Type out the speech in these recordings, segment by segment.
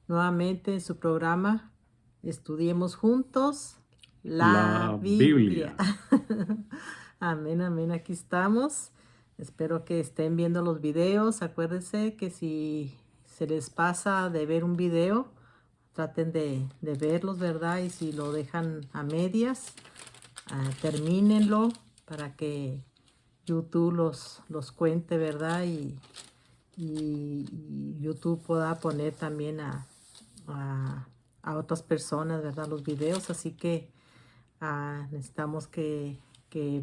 nuevamente en su programa Estudiemos Juntos la La Biblia. Biblia. Amén, amén, aquí estamos. Espero que estén viendo los videos. Acuérdense que si se les pasa de ver un video, traten de verlos, ¿verdad? Y si lo dejan a medias, termínenlo para que YouTube los cuente, ¿verdad? Y YouTube pueda poner también a, a otras personas, ¿verdad? Los videos, así que necesitamos que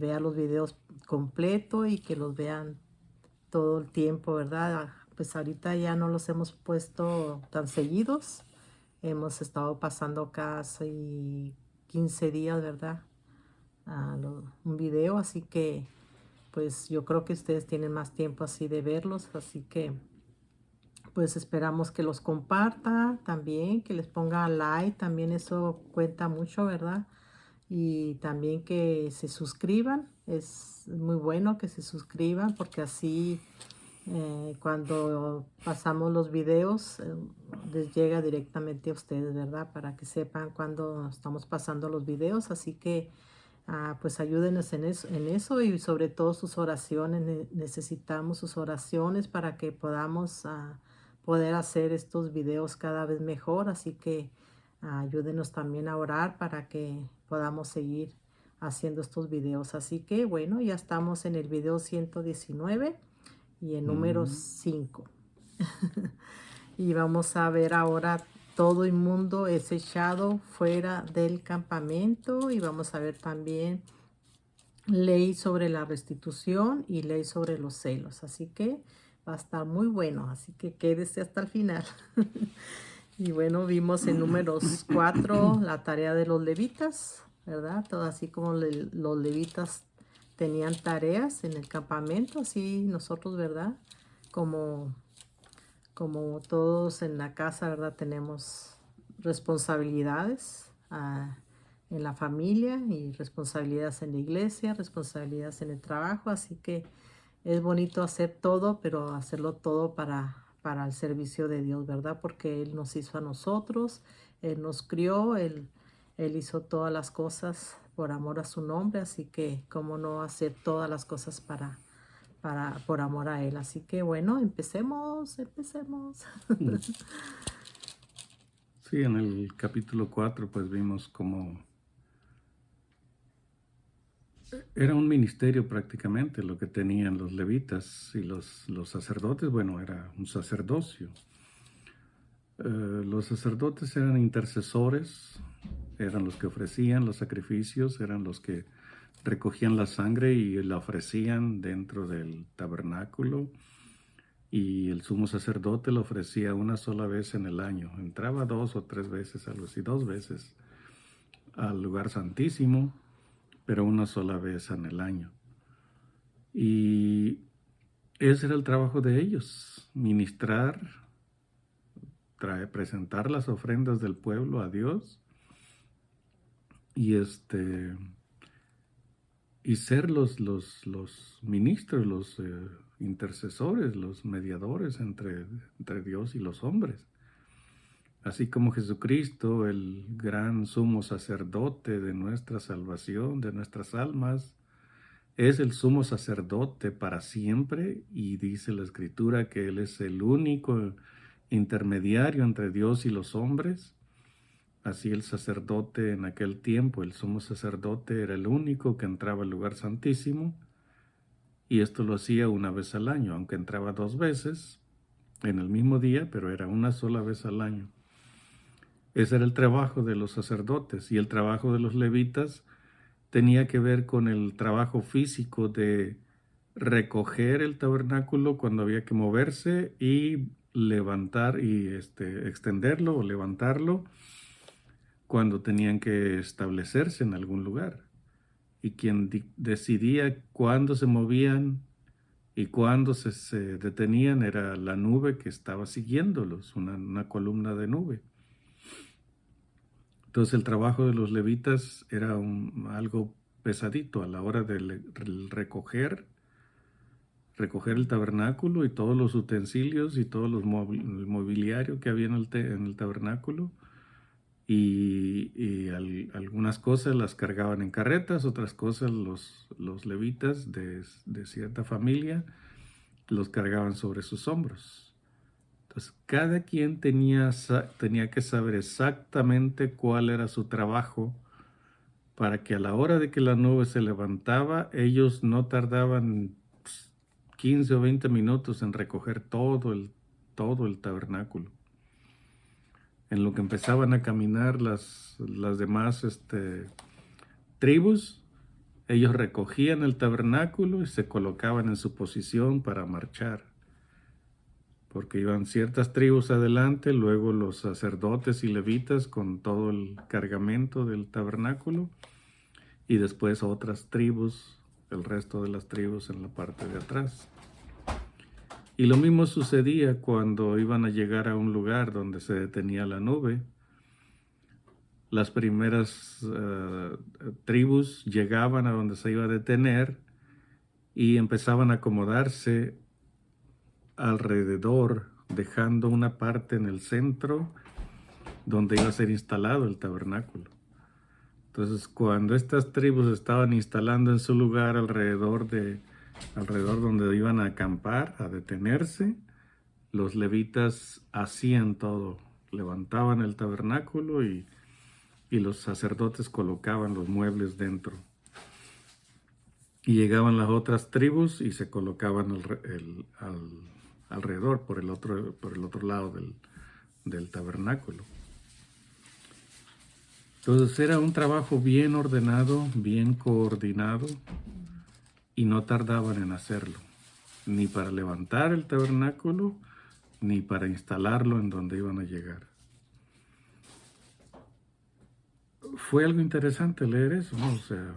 vean los videos completo y que los vean todo el tiempo, ¿verdad? Pues ahorita ya no los hemos puesto tan seguidos, hemos estado pasando casi 15 días, ¿verdad? Un video, así que pues yo creo que ustedes tienen más tiempo así de verlos, así que pues esperamos que los comparta también, que les ponga like, también eso cuenta mucho, ¿verdad? Y también que se suscriban, es muy bueno que se suscriban porque así cuando pasamos los videos les llega directamente a ustedes, ¿verdad? Para que sepan cuando estamos pasando los videos, así que pues ayúdenos en eso y sobre todo sus oraciones. Necesitamos sus oraciones para que podamos poder hacer estos videos cada vez mejor. Así que ayúdenos también a orar para que podamos seguir haciendo estos videos. Así que bueno, ya estamos en el video 119 y en número Mm, 5. Y vamos a ver ahora todo inmundo es echado fuera del campamento y vamos a ver también ley sobre la restitución y ley sobre los celos. Así que va a estar muy bueno, así que quédese hasta el final. Y bueno, vimos en números 4 la tarea de los levitas, ¿verdad? Todo así como los levitas tenían tareas en el campamento, así nosotros, ¿verdad? Como como todos en la casa, ¿verdad? Tenemos responsabilidades en la familia y responsabilidades en la iglesia, responsabilidades en el trabajo, así que es bonito hacer todo, pero hacerlo todo para el servicio de Dios, ¿verdad? Porque Él nos hizo a nosotros, Él nos crió, Él hizo todas las cosas por amor a su nombre, así que cómo no hacer todas las cosas por amor a Él. Así que bueno, empecemos. mm. Sí, en el capítulo 4 pues vimos cómo era un ministerio prácticamente lo que tenían los levitas y los sacerdotes. Bueno, era un sacerdocio. Los sacerdotes eran intercesores, eran los que ofrecían los sacrificios, eran los que recogían la sangre y la ofrecían dentro del tabernáculo, y el sumo sacerdote la ofrecía una sola vez en el año. Entraba 2 o 3 veces, algo así, 2 veces al lugar santísimo, pero una sola vez en el año. Y ese era el trabajo de ellos: ministrar, presentar las ofrendas del pueblo a Dios y y ser los ministros, los intercesores, los mediadores entre Dios y los hombres. Así como Jesucristo, el gran sumo sacerdote de nuestra salvación, de nuestras almas, es el sumo sacerdote para siempre, y dice la Escritura que Él es el único intermediario entre Dios y los hombres. Así el sacerdote en aquel tiempo, el sumo sacerdote, era el único que entraba al lugar santísimo, y esto lo hacía una vez al año, aunque entraba 2 veces en el mismo día, pero era una sola vez al año. Ese era el trabajo de los sacerdotes, y el trabajo de los levitas tenía que ver con el trabajo físico de recoger el tabernáculo cuando había que moverse y levantar y extenderlo o levantarlo cuando tenían que establecerse en algún lugar. Y quien decidía cuándo se movían y cuándo se detenían era la nube que estaba siguiéndolos, una columna de nube. Entonces el trabajo de los levitas era algo pesadito a la hora de recoger recoger el tabernáculo y todos los utensilios y todos los el mobiliario que había en el tabernáculo. Y algunas cosas las cargaban en carretas, otras cosas los levitas de cierta familia los cargaban sobre sus hombros. Entonces, cada quien tenía que saber exactamente cuál era su trabajo para que a la hora de que la nube se levantaba, ellos no tardaban 15 o 20 minutos en recoger todo el tabernáculo. En lo que empezaban a caminar las demás tribus, ellos recogían el tabernáculo y se colocaban en su posición para marchar. Porque iban ciertas tribus adelante, luego los sacerdotes y levitas con todo el cargamento del tabernáculo, y después otras tribus, el resto de las tribus en la parte de atrás. Y lo mismo sucedía cuando iban a llegar a un lugar donde se detenía la nube. Las primeras tribus llegaban a donde se iba a detener y empezaban a acomodarse alrededor, dejando una parte en el centro donde iba a ser instalado el tabernáculo. Entonces, cuando estas tribus estaban instalando en su lugar alrededor donde iban a acampar, a detenerse, los levitas hacían todo, levantaban el tabernáculo y los sacerdotes colocaban los muebles dentro. Y llegaban las otras tribus y se colocaban alrededor, por el otro lado del tabernáculo. Entonces era un trabajo bien ordenado, bien coordinado, y no tardaban en hacerlo, ni para levantar el tabernáculo, ni para instalarlo en donde iban a llegar. Fue algo interesante leer eso, ¿no? O sea,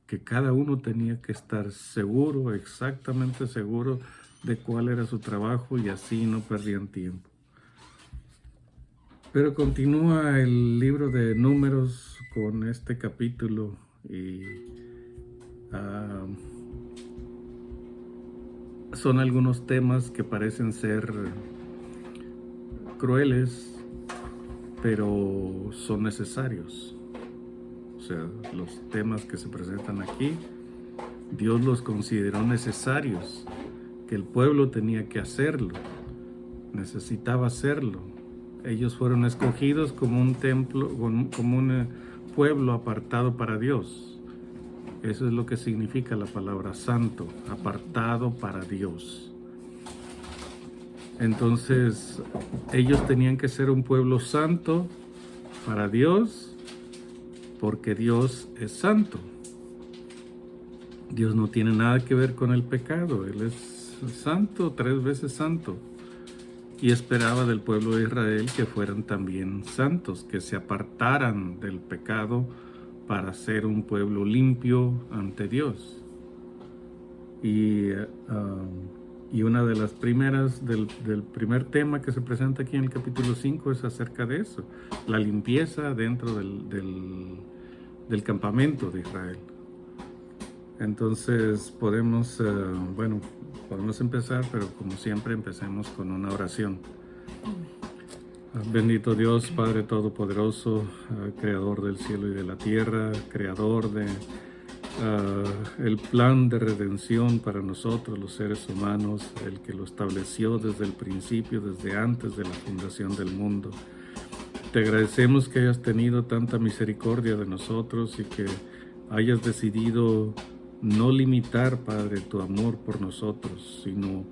que cada uno tenía que estar seguro, exactamente seguro de cuál era su trabajo, y así no perdían tiempo. Pero continúa el libro de Números con este capítulo y son algunos temas que parecen ser crueles, pero son necesarios. O sea, los temas que se presentan aquí, Dios los consideró necesarios, que el pueblo tenía que hacerlo, necesitaba hacerlo. Ellos fueron escogidos como un templo, como un pueblo apartado para Dios. Eso es lo que significa la palabra santo, apartado para Dios. Entonces, ellos tenían que ser un pueblo santo para Dios, porque Dios es santo. Dios no tiene nada que ver con el pecado. Él es santo, 3 veces santo. Y esperaba del pueblo de Israel que fueran también santos, que se apartaran del pecado para ser un pueblo limpio ante Dios. Y una de las primeras, del primer tema que se presenta aquí en el capítulo 5 es acerca de eso, la limpieza dentro del campamento de Israel. Entonces podemos empezar, pero como siempre empecemos con una oración. Bendito Dios, Padre Todopoderoso, Creador del cielo y de la tierra, Creador de el plan de redención para nosotros los seres humanos, el que lo estableció desde el principio, desde antes de la fundación del mundo. Te agradecemos que hayas tenido tanta misericordia de nosotros y que hayas decidido no limitar, Padre, tu amor por nosotros, sino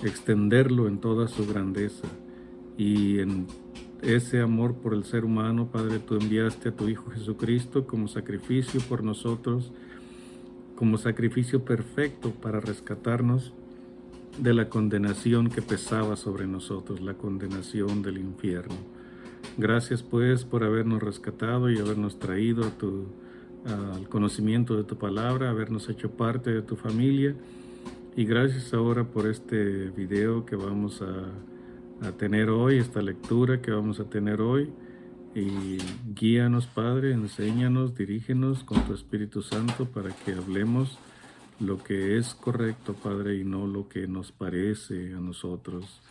extenderlo en toda su grandeza. Y en ese amor por el ser humano, Padre, tú enviaste a tu Hijo Jesucristo como sacrificio por nosotros, como sacrificio perfecto para rescatarnos de la condenación que pesaba sobre nosotros, la condenación del infierno. Gracias, pues, por habernos rescatado y habernos traído al conocimiento de tu palabra, habernos hecho parte de tu familia. Y gracias ahora por este video que vamos a tener hoy, esta lectura que vamos a tener hoy. Y guíanos, Padre, enséñanos, dirígenos con tu Espíritu Santo para que hablemos lo que es correcto, Padre, y no lo que nos parece a nosotros,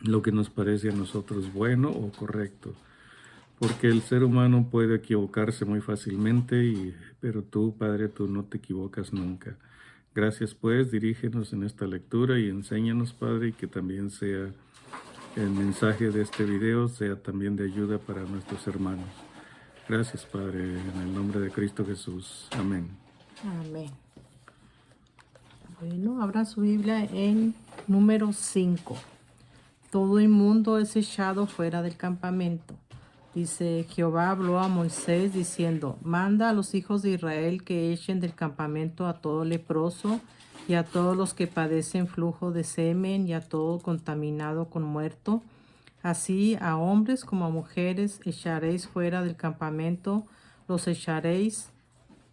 lo que nos parece a nosotros bueno o correcto. Porque el ser humano puede equivocarse muy fácilmente, pero tú, Padre, tú no te equivocas nunca. Gracias, pues, dirígenos en esta lectura y enséñanos, Padre, y que también sea el mensaje de este video, sea también de ayuda para nuestros hermanos. Gracias, Padre, en el nombre de Cristo Jesús. Amén. Amén. Bueno, abra su Biblia en número 5. Todo inmundo es echado fuera del campamento. Dice, Jehová habló a Moisés diciendo, manda a los hijos de Israel que echen del campamento a todo leproso y a todos los que padecen flujo de semen y a todo contaminado con muerto. Así a hombres como a mujeres echaréis fuera del campamento, los echaréis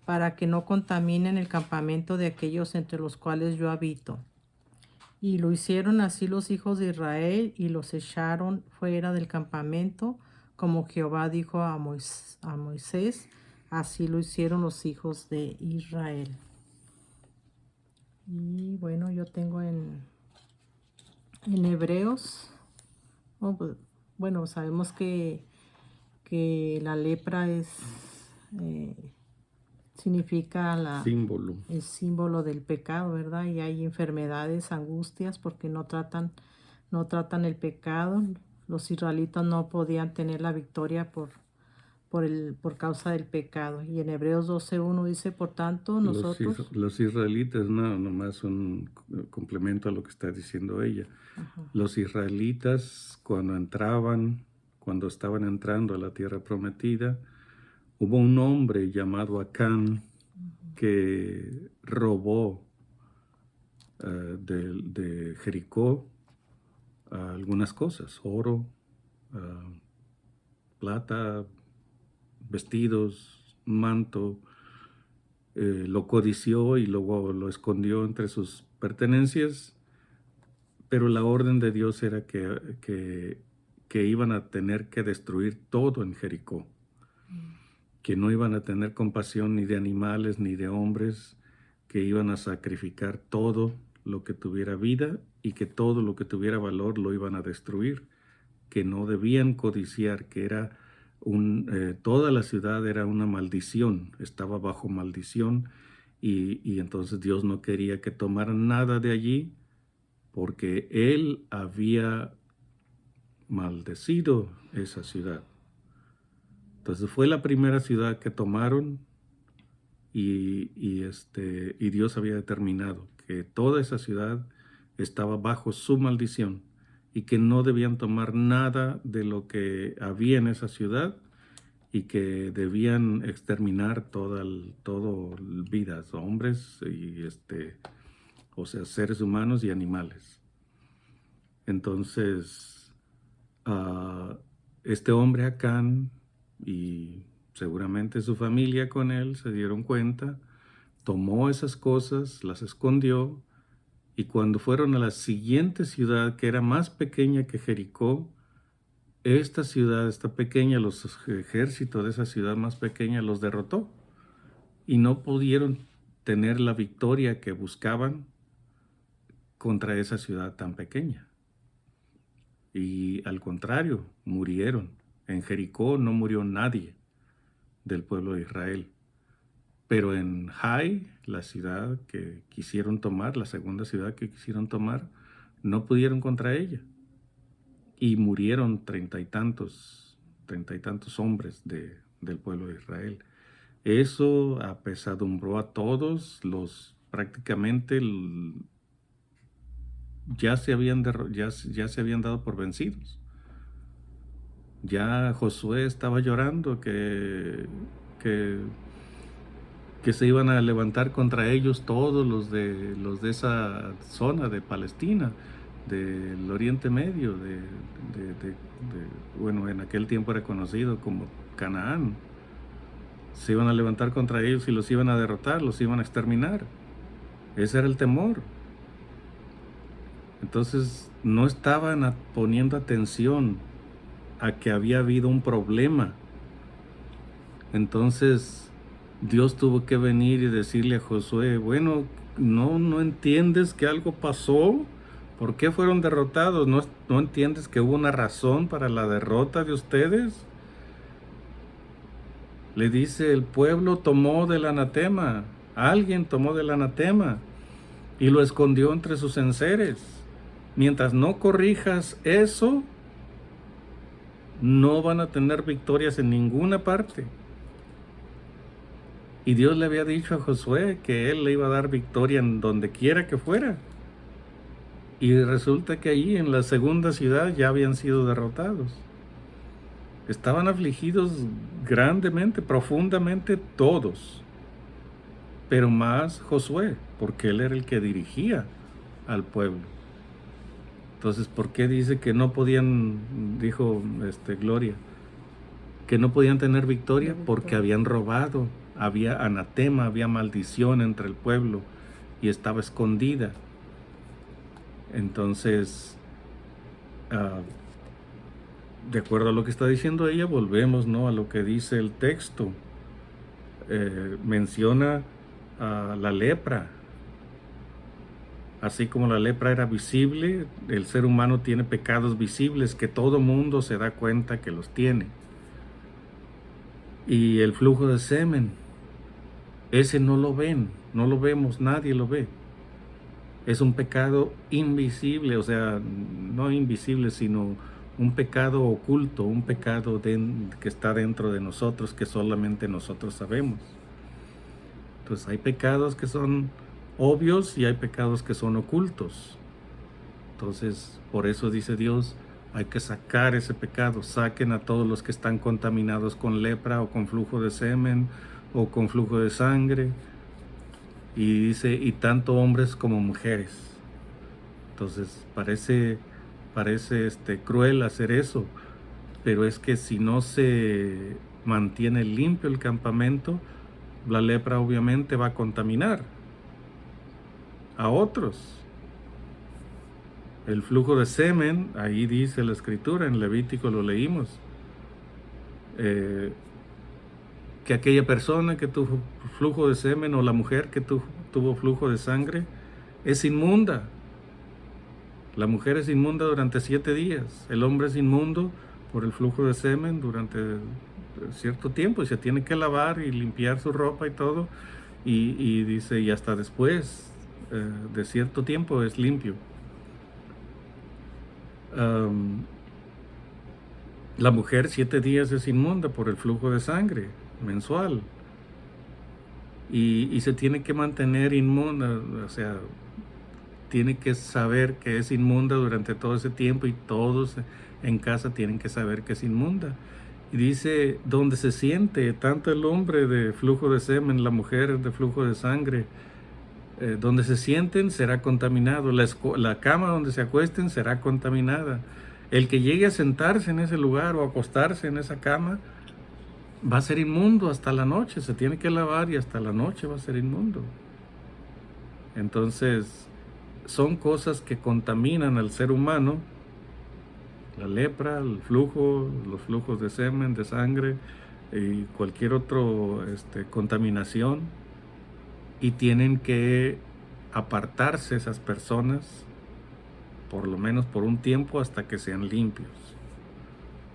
para que no contaminen el campamento de aquellos entre los cuales yo habito. Y lo hicieron así los hijos de Israel y los echaron fuera del campamento, como Jehová dijo a Moisés, así lo hicieron los hijos de Israel. Y bueno, yo tengo en Hebreos, bueno, sabemos que la lepra es significa el símbolo del pecado, ¿verdad? Y hay enfermedades, angustias, porque no tratan el pecado. Los israelitas no podían tener la victoria por causa del pecado. Y en Hebreos 12:1 dice, por tanto, nosotros... Los israelitas, no, nomás un complemento a lo que está diciendo ella. Ajá. Los israelitas, cuando estaban entrando a la tierra prometida, hubo un hombre llamado Acán que robó de Jericó algunas cosas, oro, plata, vestidos, manto, lo codició y luego lo escondió entre sus pertenencias, pero la orden de Dios era que iban a tener que destruir todo en Jericó, que no iban a tener compasión ni de animales ni de hombres, que iban a sacrificar todo lo que tuviera vida y que todo lo que tuviera valor lo iban a destruir, que no debían codiciar, que era toda la ciudad era una maldición, estaba bajo maldición y entonces Dios no quería que tomaran nada de allí porque Él había maldecido esa ciudad. Entonces fue la primera ciudad que tomaron y Dios había determinado que toda esa ciudad estaba bajo su maldición y que no debían tomar nada de lo que había en esa ciudad y que debían exterminar todo vidas, hombres y o sea, seres humanos y animales. Entonces, este hombre Acán y seguramente su familia con él se dieron cuenta, tomó esas cosas, las escondió, y cuando fueron a la siguiente ciudad, que era más pequeña que Jericó, esta ciudad, esta pequeña, los ejércitos de esa ciudad más pequeña los derrotó y no pudieron tener la victoria que buscaban contra esa ciudad tan pequeña. Y al contrario, murieron. En Jericó no murió nadie del pueblo de Israel. Pero en Jai, la ciudad que quisieron tomar, la segunda ciudad que quisieron tomar, no pudieron contra ella. Y murieron treinta y tantos hombres del pueblo de Israel. Eso apesadumbró a todos, prácticamente ya se habían dado por vencidos. Ya Josué estaba llorando que se iban a levantar contra ellos todos los de esa zona de Palestina, del Oriente Medio, bueno, en aquel tiempo era conocido como Canaán. Se iban a levantar contra ellos y los iban a derrotar, los iban a exterminar. Ese era el temor. Entonces no estaban poniendo atención a que había habido un problema. Entonces Dios tuvo que venir y decirle a Josué, bueno, ¿no entiendes que algo pasó? ¿Por qué fueron derrotados? ¿No entiendes que hubo una razón para la derrota de ustedes? Le dice, el pueblo tomó del anatema, alguien tomó del anatema y lo escondió entre sus enseres. Mientras no corrijas eso, no van a tener victorias en ninguna parte. Y Dios le había dicho a Josué que Él le iba a dar victoria en donde quiera que fuera. Y resulta que allí en la segunda ciudad ya habían sido derrotados. Estaban afligidos grandemente, profundamente todos. Pero más Josué, porque él era el que dirigía al pueblo. Entonces, ¿por qué dice que no podían, dijo Gloria, que no podían tener victoria? Porque habían robado, había anatema, había maldición entre el pueblo y estaba escondida. Entonces, de acuerdo a lo que está diciendo ella, volvemos, ¿no?, a lo que dice el texto. Menciona la lepra. Así como la lepra era visible, el ser humano tiene pecados visibles que todo mundo se da cuenta que los tiene. Y el flujo de semen, ese no lo ven, no lo vemos, nadie lo ve. Es un pecado invisible, o sea, no invisible, sino un pecado oculto, un pecado que está dentro de nosotros, que solamente nosotros sabemos. Entonces hay pecados que son obvios y hay pecados que son ocultos. Entonces, por eso dice Dios, hay que sacar ese pecado. Saquen a todos los que están contaminados con lepra o con flujo de semen o con flujo de sangre. Y dice, y tanto hombres como mujeres. Entonces, parece cruel hacer eso, pero es que si no se mantiene limpio el campamento, la lepra obviamente va a contaminar a otros. El flujo de semen, ahí dice la escritura, en Levítico lo leímos, que aquella persona que tuvo flujo de semen o la mujer que tuvo flujo de sangre es inmunda. La mujer es inmunda durante 7 días. El hombre es inmundo por el flujo de semen durante cierto tiempo y se tiene que lavar y limpiar su ropa y todo. Y dice, y hasta después de cierto tiempo es limpio. La mujer 7 días es inmunda por el flujo de sangre mensual y se tiene que mantener inmunda, o sea, tiene que saber que es inmunda durante todo ese tiempo y todos en casa tienen que saber que es inmunda. Y dice, donde se siente tanto el hombre de flujo de semen, la mujer de flujo de sangre, donde se sienten será contaminado, la cama donde se acuesten será contaminada. El que llegue a sentarse en ese lugar o acostarse en esa cama va a ser inmundo hasta la noche, se tiene que lavar y hasta la noche va a ser inmundo. Entonces, son cosas que contaminan al ser humano, la lepra, el flujo, los flujos de semen, de sangre y cualquier otra contaminación, y tienen que apartarse esas personas por lo menos por un tiempo hasta que sean limpios.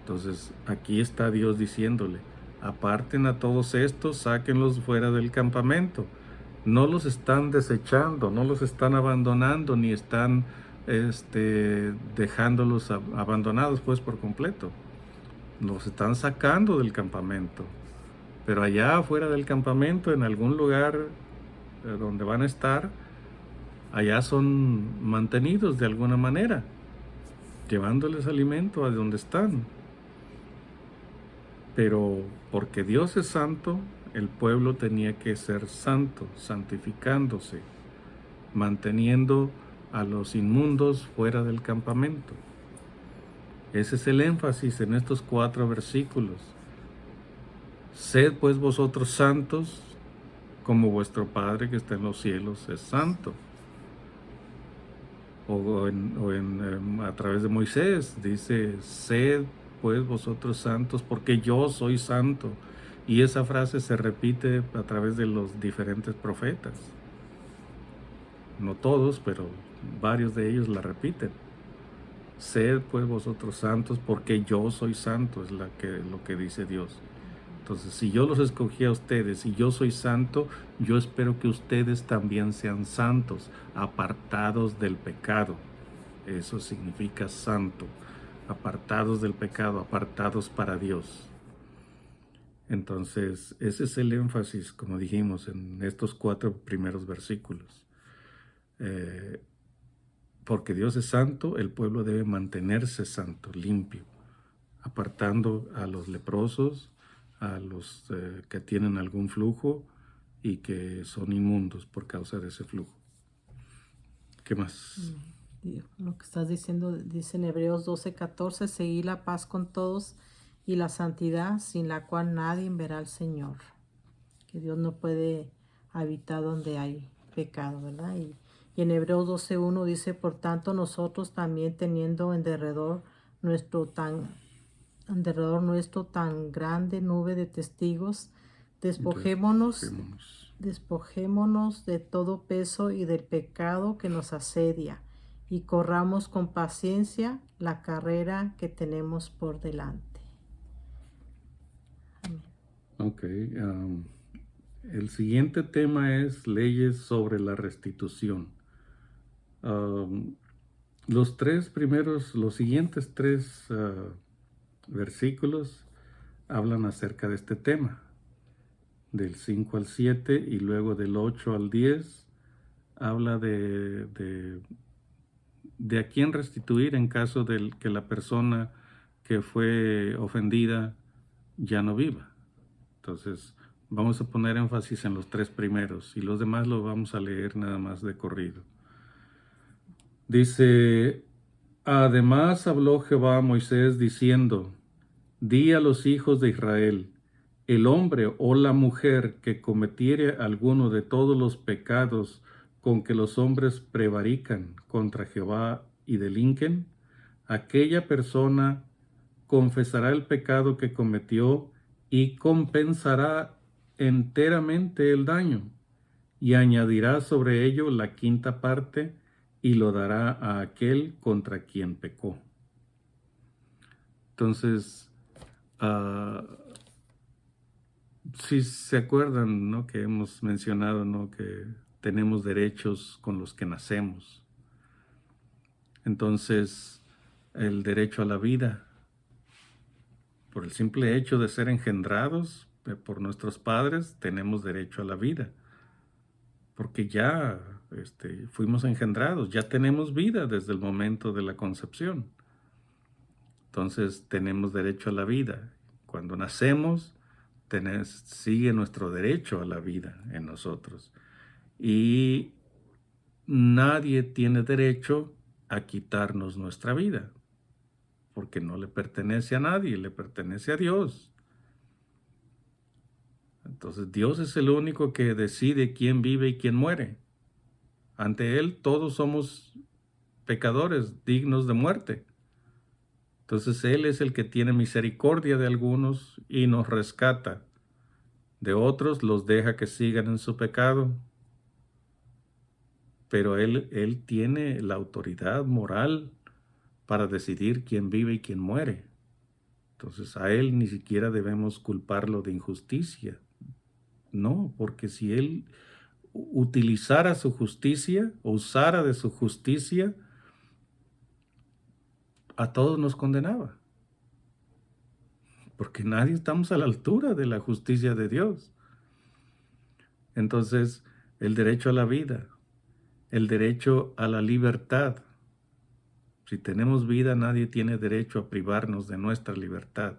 Entonces aquí está Dios diciéndole, aparten a todos estos, sáquenlos fuera del campamento. No los están desechando, no los están abandonando, ni están dejándolos abandonados pues por completo. Los están sacando del campamento. Pero allá afuera del campamento, en algún lugar donde van a estar, allá son mantenidos de alguna manera, llevándoles alimento a donde están. Pero porque Dios es santo, el pueblo tenía que ser santo, santificándose, manteniendo a los inmundos fuera del campamento. Ese es el énfasis en estos 4 versículos. Sed pues vosotros santos, como vuestro Padre que está en los cielos es santo. A través de Moisés dice, sed pues vosotros santos, porque yo soy santo. Y esa frase se repite a través de los diferentes profetas. No todos, pero varios de ellos la repiten. Sed pues vosotros santos, porque yo soy santo, es lo que dice Dios. Entonces, si yo los escogí a ustedes y yo soy santo, yo espero que ustedes también sean santos, apartados del pecado. Eso significa santo, apartados del pecado, apartados para Dios. Entonces, ese es el énfasis, como dijimos, en estos 4 primeros versículos. Porque Dios es santo, el pueblo debe mantenerse santo, limpio, apartando a los leprosos, a los que tienen algún flujo y que son inmundos por causa de ese flujo. ¿Qué más? Lo que estás diciendo dice en Hebreos 12:14, seguir la paz con todos y la santidad, sin la cual nadie verá al Señor. Que Dios no puede habitar donde hay pecado, ¿verdad? Y en Hebreos 12:1 dice, por tanto nosotros también teniendo en derredor nuestro tan grande nube de testigos, despojémonos de todo peso y del pecado que nos asedia, y corramos con paciencia la carrera que tenemos por delante. Amén. Ok. El siguiente tema es leyes sobre la restitución. Los siguientes 3 versículos hablan acerca de este tema. Del 5 al 7 y luego del 8 al 10 habla de a quién restituir en caso de que la persona que fue ofendida ya no viva. Entonces, vamos a poner énfasis en los 3 primeros y los demás los vamos a leer nada más de corrido. Dice, además habló Jehová a Moisés diciendo, di a los hijos de Israel, el hombre o la mujer que cometiere alguno de todos los pecados con que los hombres prevarican contra Jehová y delinquen, aquella persona confesará el pecado que cometió y compensará enteramente el daño, y añadirá sobre ello la 5ª parte y lo dará a aquel contra quien pecó. Entonces, si se acuerdan, ¿no?, que hemos mencionado, ¿no?, que tenemos derechos con los que nacemos. Entonces, el derecho a la vida, por el simple hecho de ser engendrados por nuestros padres, tenemos derecho a la vida. Porque ya fuimos engendrados, ya tenemos vida desde el momento de la concepción. Entonces, tenemos derecho a la vida. Cuando nacemos, sigue nuestro derecho a la vida en nosotros. Y nadie tiene derecho a quitarnos nuestra vida, porque no le pertenece a nadie, le pertenece a Dios. Entonces Dios es el único que decide quién vive y quién muere. Ante Él todos somos pecadores dignos de muerte. Entonces Él es el que tiene misericordia de algunos y nos rescata. De otros los deja que sigan en su pecado. Pero Él tiene la autoridad moral para decidir quién vive y quién muere. Entonces a Él ni siquiera debemos culparlo de injusticia. No, porque si Él utilizara su justicia, o usara de su justicia, a todos nos condenaba. Porque nadie estamos a la altura de la justicia de Dios. Entonces, el derecho a la vida, el derecho a la libertad. Si tenemos vida, nadie tiene derecho a privarnos de nuestra libertad.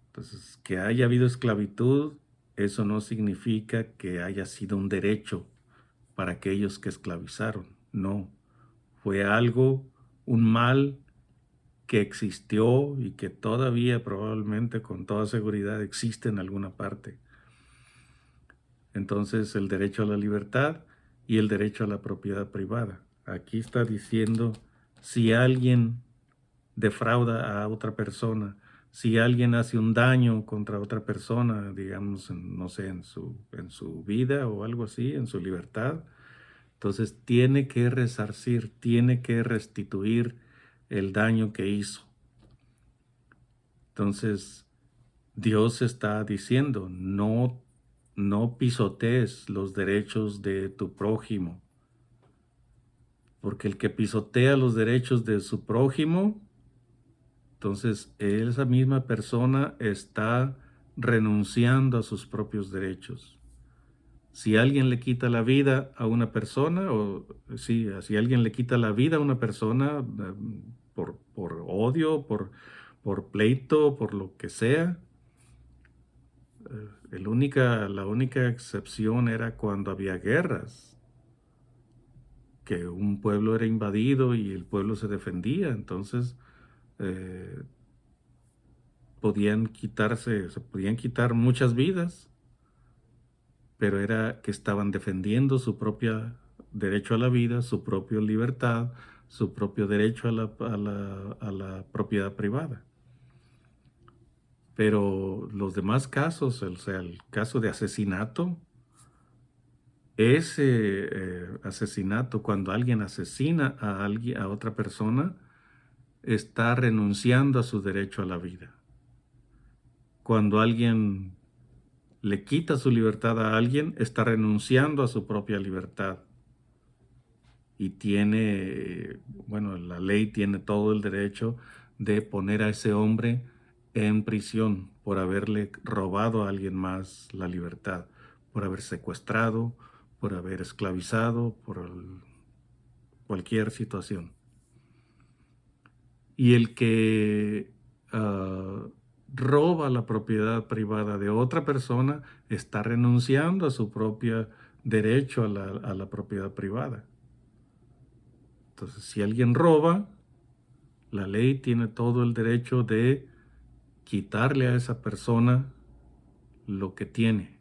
Entonces, que haya habido esclavitud, eso no significa que haya sido un derecho para aquellos que esclavizaron. No, fue algo, un mal que existió y que todavía probablemente con toda seguridad existe en alguna parte. Entonces, el derecho a la libertad y el derecho a la propiedad privada. Aquí está diciendo, si alguien defrauda a otra persona, Si alguien hace un daño contra otra persona, digamos, no sé, en su vida o algo así, en su libertad, entonces tiene que resarcir, tiene que restituir el daño que hizo. Entonces, Dios está diciendo, no pisotees los derechos de tu prójimo, porque el que pisotea los derechos de su prójimo, entonces esa misma persona está renunciando a sus propios derechos. Si alguien le quita la vida a una persona, si alguien le quita la vida a una persona por odio, por pleito, por lo que sea, la única excepción era cuando había guerras, que un pueblo era invadido y el pueblo se defendía, entonces eh, se podían quitar muchas vidas, pero era que estaban defendiendo su propio derecho a la vida, su propia libertad, su propio derecho a la propiedad privada. Pero los demás casos, o sea, el caso de asesinato, ese asesinato, cuando alguien asesina a otra persona, está renunciando a su derecho a la vida. Cuando alguien le quita su libertad a alguien, está renunciando a su propia libertad. Y la ley tiene todo el derecho de poner a ese hombre en prisión por haberle robado a alguien más la libertad, por haber secuestrado, por haber esclavizado, cualquier situación. Y el que roba la propiedad privada de otra persona está renunciando a su propio derecho a la propiedad privada. Entonces, si alguien roba, la ley tiene todo el derecho de quitarle a esa persona lo que tiene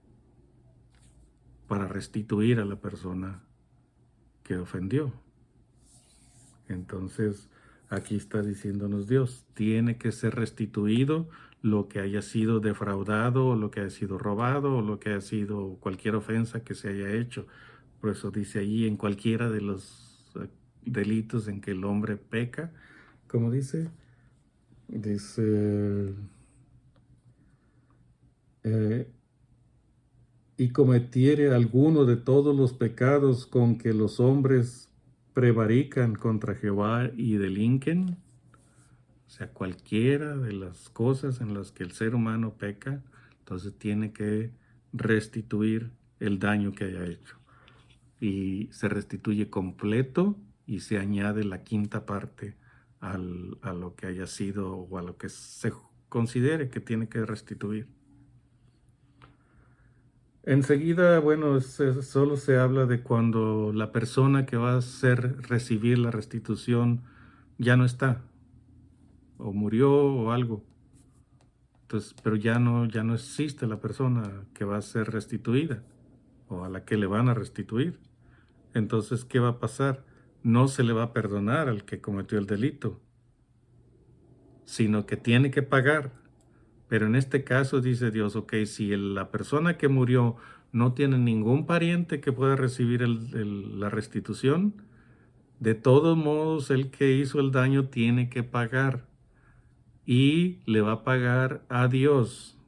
para restituir a la persona que ofendió. Entonces, aquí está diciéndonos Dios, tiene que ser restituido lo que haya sido defraudado, o lo que haya sido robado, o lo que haya sido cualquier ofensa que se haya hecho. Por eso dice allí, en cualquiera de los delitos en que el hombre peca, ¿cómo dice? Dice, y cometiere alguno de todos los pecados con que los hombres prevarican contra Jehová y delinquen, o sea, cualquiera de las cosas en las que el ser humano peca, entonces tiene que restituir el daño que haya hecho. Y se restituye completo y se añade la quinta parte a lo que haya sido o a lo que se considere que tiene que restituir. Enseguida, solo se habla de cuando la persona que va a recibir la restitución ya no está, o murió o algo. Entonces, pero ya no existe la persona que va a ser restituida o a la que le van a restituir. Entonces, ¿qué va a pasar? No se le va a perdonar al que cometió el delito, sino que tiene que pagar. Pero en este caso dice Dios, ok, si la persona que murió no tiene ningún pariente que pueda recibir la restitución, de todos modos el que hizo el daño tiene que pagar y le va a pagar a Dios.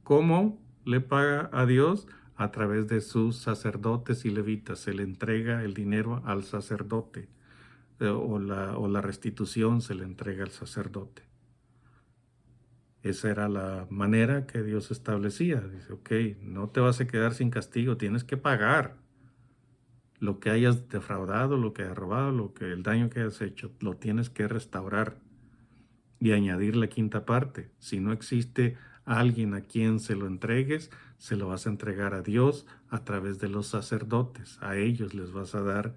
¿Cómo le paga a Dios? A través de sus sacerdotes y levitas. Se le entrega el dinero al sacerdote o la restitución se le entrega al sacerdote. Esa era la manera que Dios establecía. Dice, ok, no te vas a quedar sin castigo, tienes que pagar lo que hayas defraudado, lo que hayas robado, el daño que hayas hecho, lo tienes que restaurar y añadir la quinta parte. Si no existe alguien a quien se lo entregues, se lo vas a entregar a Dios a través de los sacerdotes. A ellos les vas a dar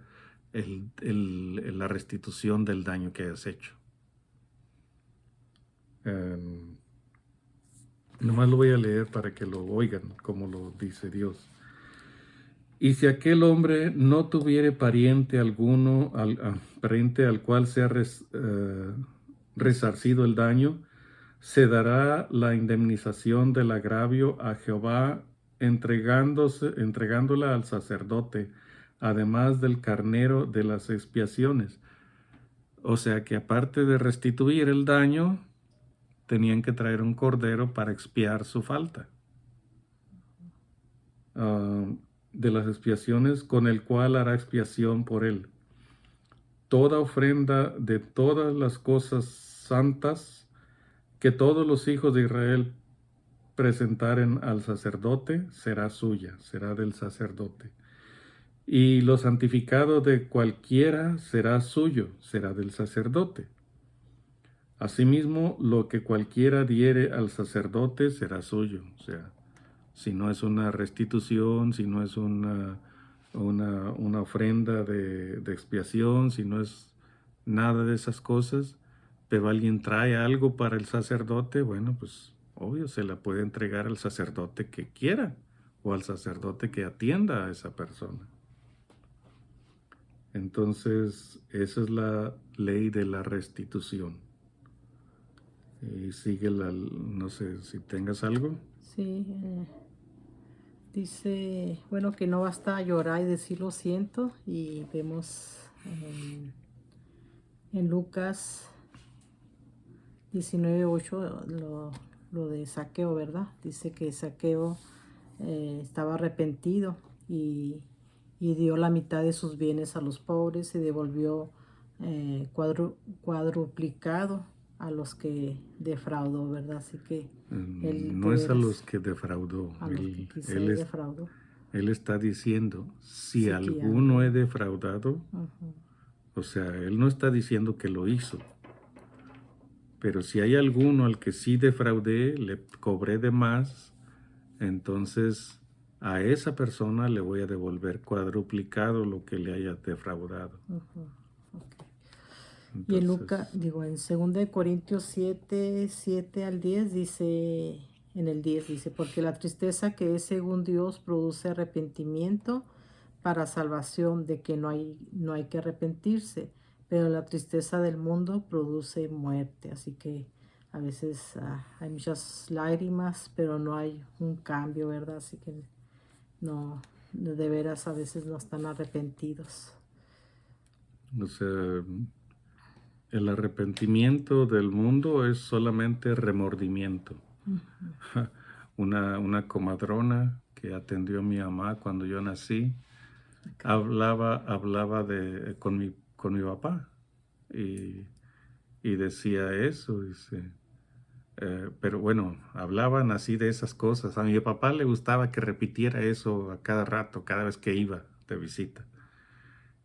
la restitución del daño que hayas hecho. Nomás lo voy a leer para que lo oigan, como lo dice Dios. Y si aquel hombre no tuviere pariente alguno, pariente al cual sea resarcido el daño, Se dará la indemnización del agravio a Jehová entregándola al sacerdote, además del carnero de las expiaciones. O sea que aparte de restituir el daño, tenían que traer un cordero para expiar su falta. De las expiaciones, con el cual hará expiación por él. Toda ofrenda de todas las cosas santas que todos los hijos de Israel presentaren al sacerdote será suya, será del sacerdote. Y lo santificado de cualquiera será suyo, será del sacerdote. Asimismo, lo que cualquiera diere al sacerdote será suyo. O sea, si no es una restitución, si no es una ofrenda de expiación, si no es nada de esas cosas, pero alguien trae algo para el sacerdote, bueno, pues obvio, se la puede entregar al sacerdote que quiera o al sacerdote que atienda a esa persona. Entonces, esa es la ley de la restitución. Y sigue no sé si tengas algo. Sí, dice, bueno, que no basta llorar y decir lo siento. Y vemos en Lucas 19:8 lo de Zaqueo, ¿verdad? Dice que Zaqueo estaba arrepentido y dio la mitad de sus bienes a los pobres y devolvió cuadruplicado a los que defraudó, ¿verdad? Así que él No de es a veras, los que defraudó. a los que quizá Él defraudó. Él está diciendo, si Sí, que alguno he defraudado, Ujú. o sea, él no está diciendo que lo hizo, pero si hay alguno al que sí defraudé, le cobré de más, entonces a esa persona le voy a devolver cuadruplicado lo que le haya defraudado. Y en Entonces, en 2 Corintios 7:7 al 10 dice, en el 10 dice, porque la tristeza que es según Dios produce arrepentimiento para salvación, de que no hay que arrepentirse, pero la tristeza del mundo produce muerte. Así que a veces hay muchas lágrimas, pero no hay un cambio, ¿verdad? Así que no, de veras a veces no están arrepentidos. o sea, el arrepentimiento del mundo es solamente remordimiento. Una comadrona que atendió a mi mamá cuando yo nací, hablaba con mi papá y decía eso, dice, pero bueno, hablaban así de esas cosas. A mi papá le gustaba que repitiera eso a cada rato, cada vez que iba de visita.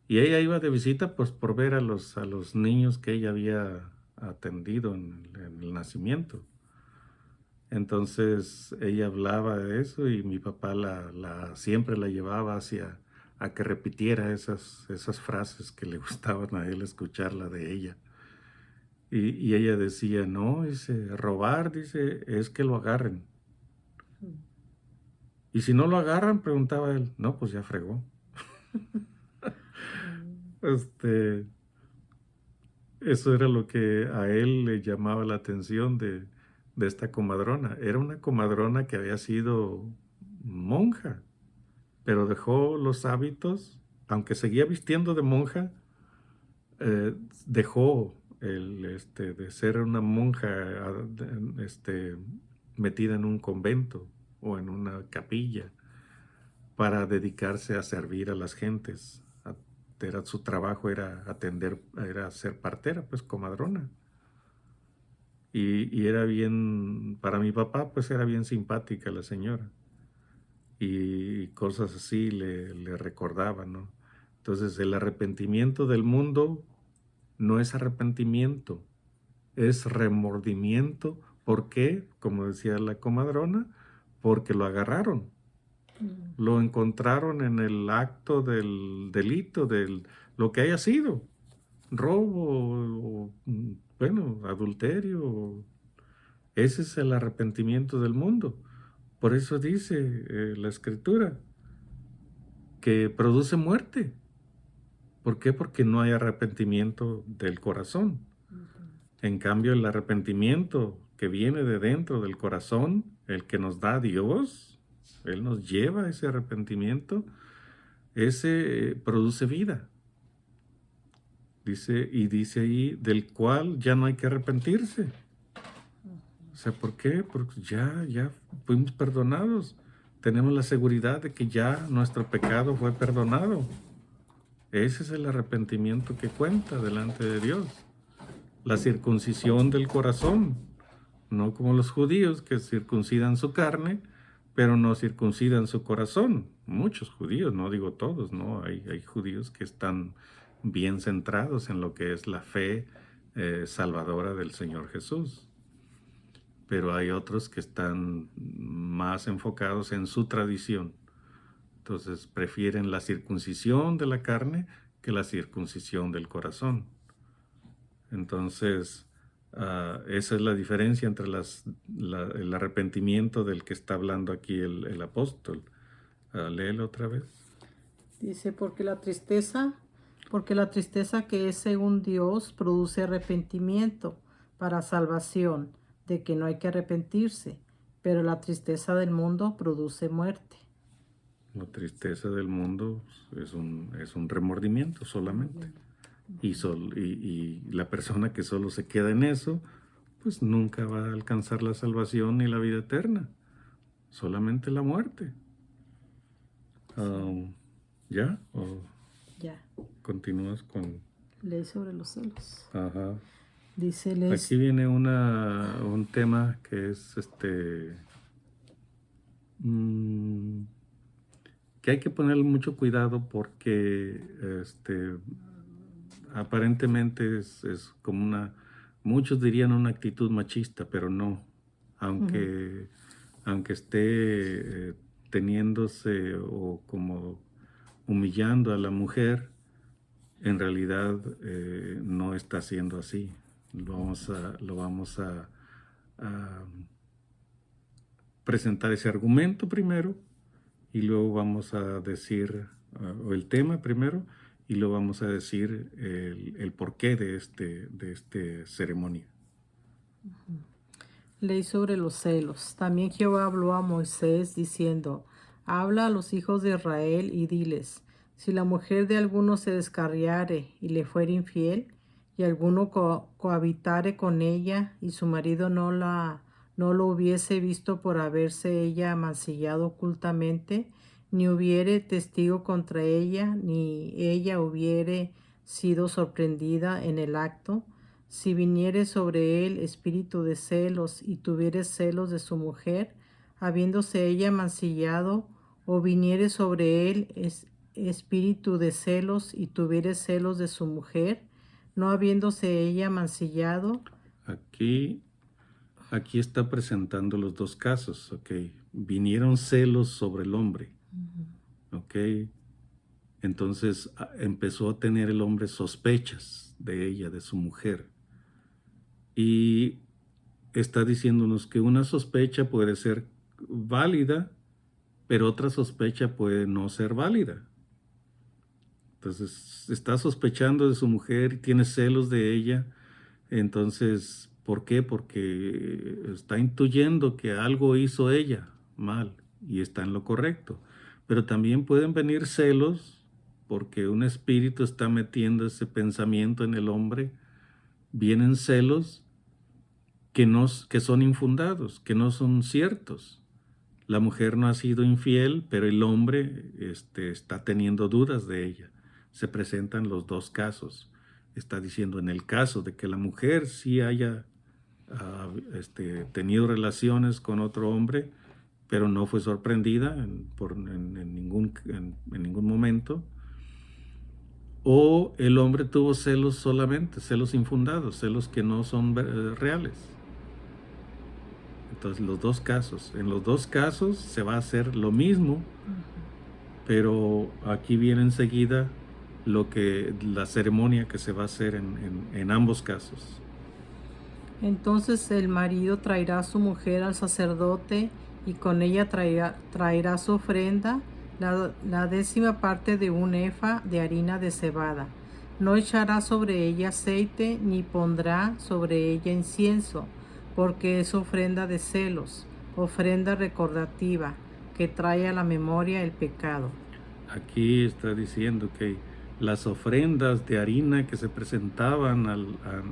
Y ella iba de visita pues por ver a los niños que ella había atendido en el nacimiento. Entonces ella hablaba de eso y mi papá siempre la llevaba a que repitiera esas frases que le gustaban a él escucharla de ella. Y ella decía, no, dice, robar, dice, es que lo agarren. Y si no lo agarran, preguntaba él, no, pues ya fregó. Eso era lo que a él le llamaba la atención de esta comadrona. Era una comadrona que había sido monja, pero dejó los hábitos, aunque seguía vistiendo de monja, dejó de ser una monja metida en un convento o en una capilla para dedicarse a servir a las gentes. Su trabajo era atender, era ser partera, pues comadrona. Y era bien, para mi papá, pues era bien simpática la señora. Y cosas así le recordaban, ¿no? Entonces, el arrepentimiento del mundo no es arrepentimiento, es remordimiento. ¿Por qué? Como decía la comadrona, porque lo agarraron. Lo encontraron en el acto del delito, lo que haya sido, robo, bueno, adulterio. Ese es el arrepentimiento del mundo. Por eso dice la Escritura que produce muerte. ¿Por qué? Porque no hay arrepentimiento del corazón. En cambio, el arrepentimiento que viene de dentro del corazón, el que nos da Dios, Él nos lleva a ese arrepentimiento, ese produce vida. Dice ahí, del cual ya no hay que arrepentirse. O sea, ¿por qué? Porque ya fuimos perdonados. Tenemos la seguridad de que ya nuestro pecado fue perdonado. Ese es el arrepentimiento que cuenta delante de Dios. La circuncisión del corazón. No como los judíos que circuncidan su carne, pero no circuncidan su corazón. Muchos judíos, no digo todos, ¿no? Hay judíos que están bien centrados en lo que es la fe salvadora del Señor Jesús. Pero hay otros que están más enfocados en su tradición. Entonces prefieren la circuncisión de la carne que la circuncisión del corazón. Entonces, esa es la diferencia entre el arrepentimiento del que está hablando aquí el apóstol. Léelo otra vez. Dice, porque la tristeza que es según Dios produce arrepentimiento para salvación, de que no hay que arrepentirse, pero la tristeza del mundo produce muerte. La tristeza del mundo es un remordimiento solamente. Y la persona que solo se queda en eso, pues nunca va a alcanzar la salvación ni la vida eterna. Solamente la muerte. ¿Ya? ¿O ya? Continúas con...? Ley sobre los celos. Ajá. Dice, aquí viene un tema que es que hay que ponerle mucho cuidado porque aparentemente es como muchos dirían una actitud machista, pero no, aunque esté teniéndose o como humillando a la mujer, en realidad no está siendo así. Lo vamos a presentar ese argumento primero y luego vamos a decir el tema primero y luego vamos a decir el porqué de este ceremonia. Ley sobre los celos. También Jehová habló a Moisés diciendo, habla a los hijos de Israel y diles, si la mujer de alguno se descarriare y le fuere infiel, y alguno cohabitare con ella, y su marido no lo hubiese visto por haberse ella mancillado ocultamente, ni hubiere testigo contra ella, ni ella hubiere sido sorprendida en el acto, si viniere sobre él espíritu de celos y tuviere celos de su mujer, habiéndose ella mancillado, o viniere sobre él espíritu de celos y tuviere celos de su mujer, no habiéndose ella mancillado. Aquí está presentando los dos casos, ¿ok? Vinieron celos sobre el hombre, ¿ok? Entonces empezó a tener el hombre sospechas de ella, de su mujer. Y está diciéndonos que una sospecha puede ser válida, pero otra sospecha puede no ser válida. Entonces, está sospechando de su mujer y tiene celos de ella. Entonces, ¿por qué? Porque está intuyendo que algo hizo ella mal y está en lo correcto. Pero también pueden venir celos porque un espíritu está metiendo ese pensamiento en el hombre. Vienen celos que son infundados, que no son ciertos. La mujer no ha sido infiel, pero el hombre está teniendo dudas de ella. Se presentan los dos casos. Está diciendo en el caso de que la mujer sí haya tenido relaciones con otro hombre, pero no fue sorprendida en ningún momento, o el hombre tuvo celos solamente, celos infundados, celos que no son reales. Entonces, en los dos casos se va a hacer lo mismo, pero aquí viene enseguida la ceremonia que se va a hacer en ambos casos. Entonces el marido traerá a su mujer al sacerdote y con ella traerá su ofrenda, la 10ª parte de un efa de harina de cebada. No echará sobre ella aceite ni pondrá sobre ella incienso, porque es ofrenda de celos, ofrenda recordativa, que trae a la memoria el pecado. Aquí está diciendo que las ofrendas de harina que se presentaban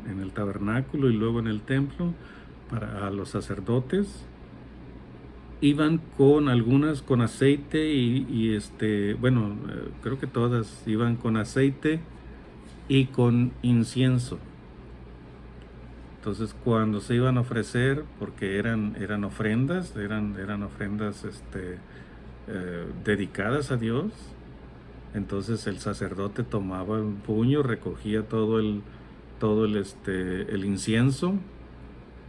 en el tabernáculo y luego en el templo para los sacerdotes iban con algunas con aceite bueno, creo que todas iban con aceite y con incienso. Entonces cuando se iban a ofrecer, porque eran ofrendas, eran ofrendas dedicadas a Dios, entonces el sacerdote tomaba un puño, recogía todo el incienso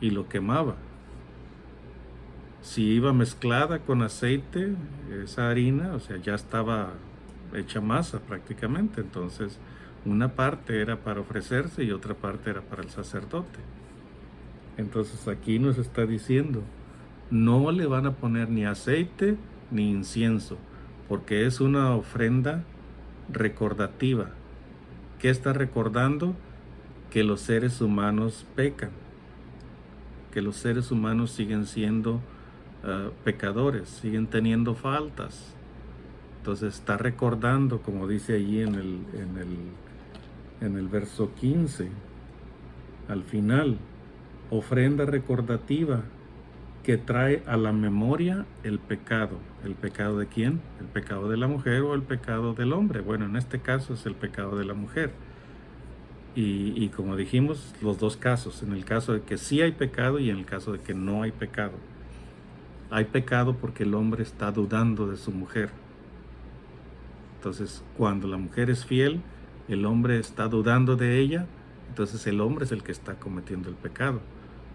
y lo quemaba. Si iba mezclada con aceite, esa harina, o sea, ya estaba hecha masa prácticamente, entonces una parte era para ofrecerse y otra parte era para el sacerdote. Entonces aquí nos está diciendo, no le van a poner ni aceite ni incienso, porque es una ofrenda recordativa. ¿Qué está recordando? Que los seres humanos pecan, que los seres humanos siguen siendo pecadores, siguen teniendo faltas. Entonces está recordando, como dice allí en el verso 15, al final, ofrenda recordativa que trae a la memoria el pecado. ¿El pecado de quién? ¿El pecado de la mujer o el pecado del hombre? Bueno, en este caso es el pecado de la mujer. Y como dijimos, los dos casos, en el caso de que sí hay pecado y en el caso de que no hay pecado. Hay pecado porque el hombre está dudando de su mujer. Entonces, cuando la mujer es fiel, el hombre está dudando de ella, entonces el hombre es el que está cometiendo el pecado.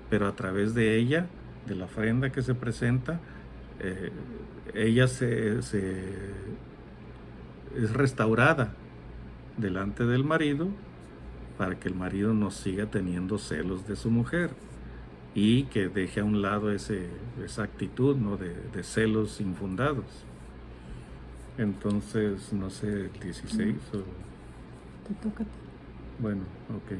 Pero a través de ella, de la ofrenda que se presenta, ella es restaurada delante del marido para que el marido no siga teniendo celos de su mujer y que deje a un lado esa actitud, ¿no?, de celos infundados. Entonces, no sé, 16 o... Te toca a ti. Bueno, ok.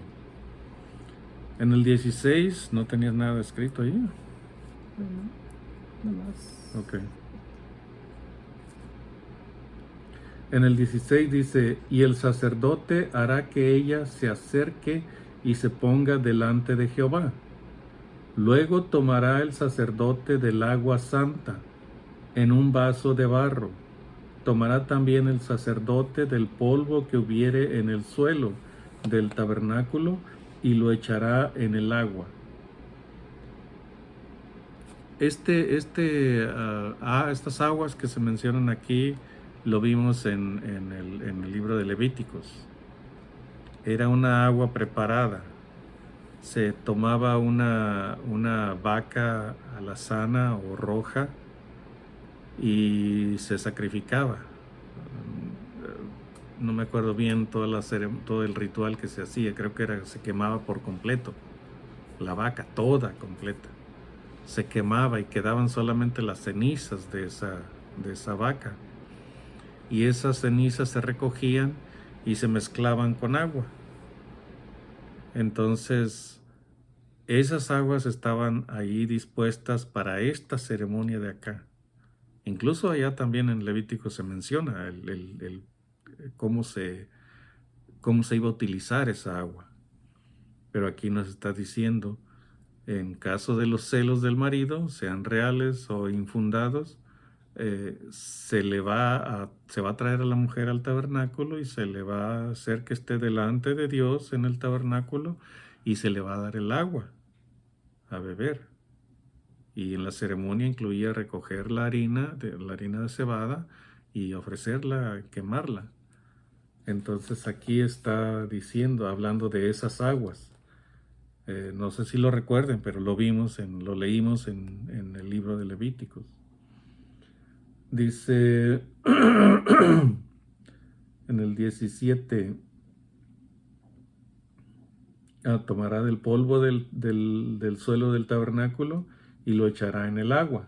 En el 16 no tenías nada escrito ahí. Nomás. Ok. En el 16 dice, y el sacerdote hará que ella se acerque y se ponga delante de Jehová. Luego tomará el sacerdote del agua santa en un vaso de barro. Tomará también el sacerdote del polvo que hubiere en el suelo del tabernáculo y lo echará en el agua. Estas aguas que se mencionan aquí lo vimos en el libro de Levíticos. Era una agua preparada. Se tomaba una vaca alazana o roja y se sacrificaba. No me acuerdo bien todo el ritual que se hacía. Creo que se quemaba por completo. La vaca toda completa. Se quemaba y quedaban solamente las cenizas de esa vaca. Y esas cenizas se recogían y se mezclaban con agua. Entonces, esas aguas estaban ahí dispuestas para esta ceremonia de acá. Incluso allá también en Levítico se menciona cómo se iba a utilizar esa agua. Pero aquí nos está diciendo, en caso de los celos del marido, sean reales o infundados, se va a traer a la mujer al tabernáculo y se le va a hacer que esté delante de Dios en el tabernáculo y se le va a dar el agua a beber. Y en la ceremonia incluía recoger la harina de cebada y ofrecerla, quemarla. Entonces aquí está diciendo, hablando de esas aguas. No sé si lo recuerden, pero lo leímos en el libro de Levíticos. Dice en el 17, tomará del polvo del suelo del tabernáculo y lo echará en el agua.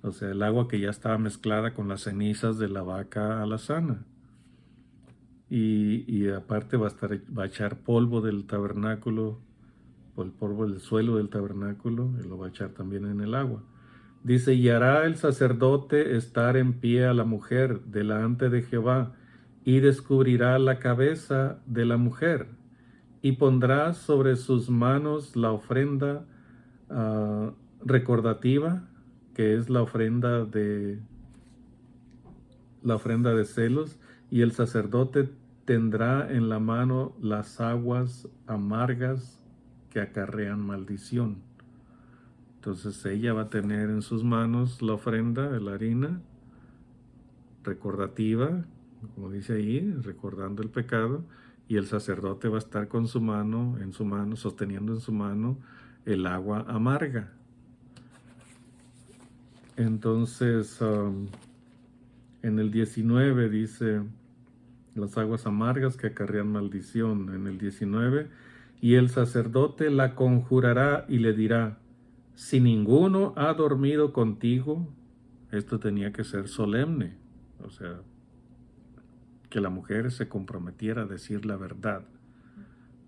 O sea, el agua que ya estaba mezclada con las cenizas de la vaca alazana. Y aparte va a echar polvo del tabernáculo el polvo del suelo del tabernáculo, y lo va a echar también en el agua. Dice, y hará el sacerdote estar en pie a la mujer delante de Jehová, y descubrirá la cabeza de la mujer, y pondrá sobre sus manos la ofrenda recordativa, que es la ofrenda de celos, y el sacerdote tendrá en la mano las aguas amargas que acarrean maldición. Entonces ella va a tener en sus manos la ofrenda de la harina recordativa, como dice ahí, recordando el pecado, y el sacerdote va a estar con su mano, sosteniendo en su mano el agua amarga. Entonces, en el 19 dice, las aguas amargas que acarrean maldición. En el 19, y el sacerdote la conjurará y le dirá, si ninguno ha dormido contigo, esto tenía que ser solemne, o sea, que la mujer se comprometiera a decir la verdad,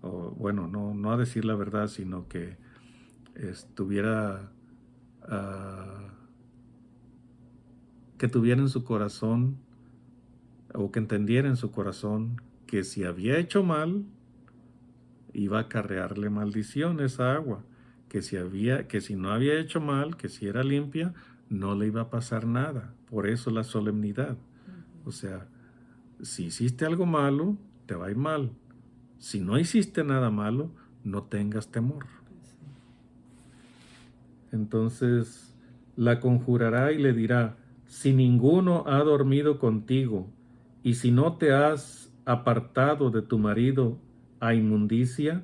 o bueno, no a decir la verdad, sino que que tuviera en su corazón, o que entendiera en su corazón, que si había hecho mal, iba a acarrearle maldición esa agua, que si no había hecho mal, que si era limpia, no le iba a pasar nada. Por eso la solemnidad. O sea, si hiciste algo malo, te va a ir mal. Si no hiciste nada malo, no tengas temor. Entonces la conjurará y le dirá, si ninguno ha dormido contigo, y si no te has apartado de tu marido a inmundicia,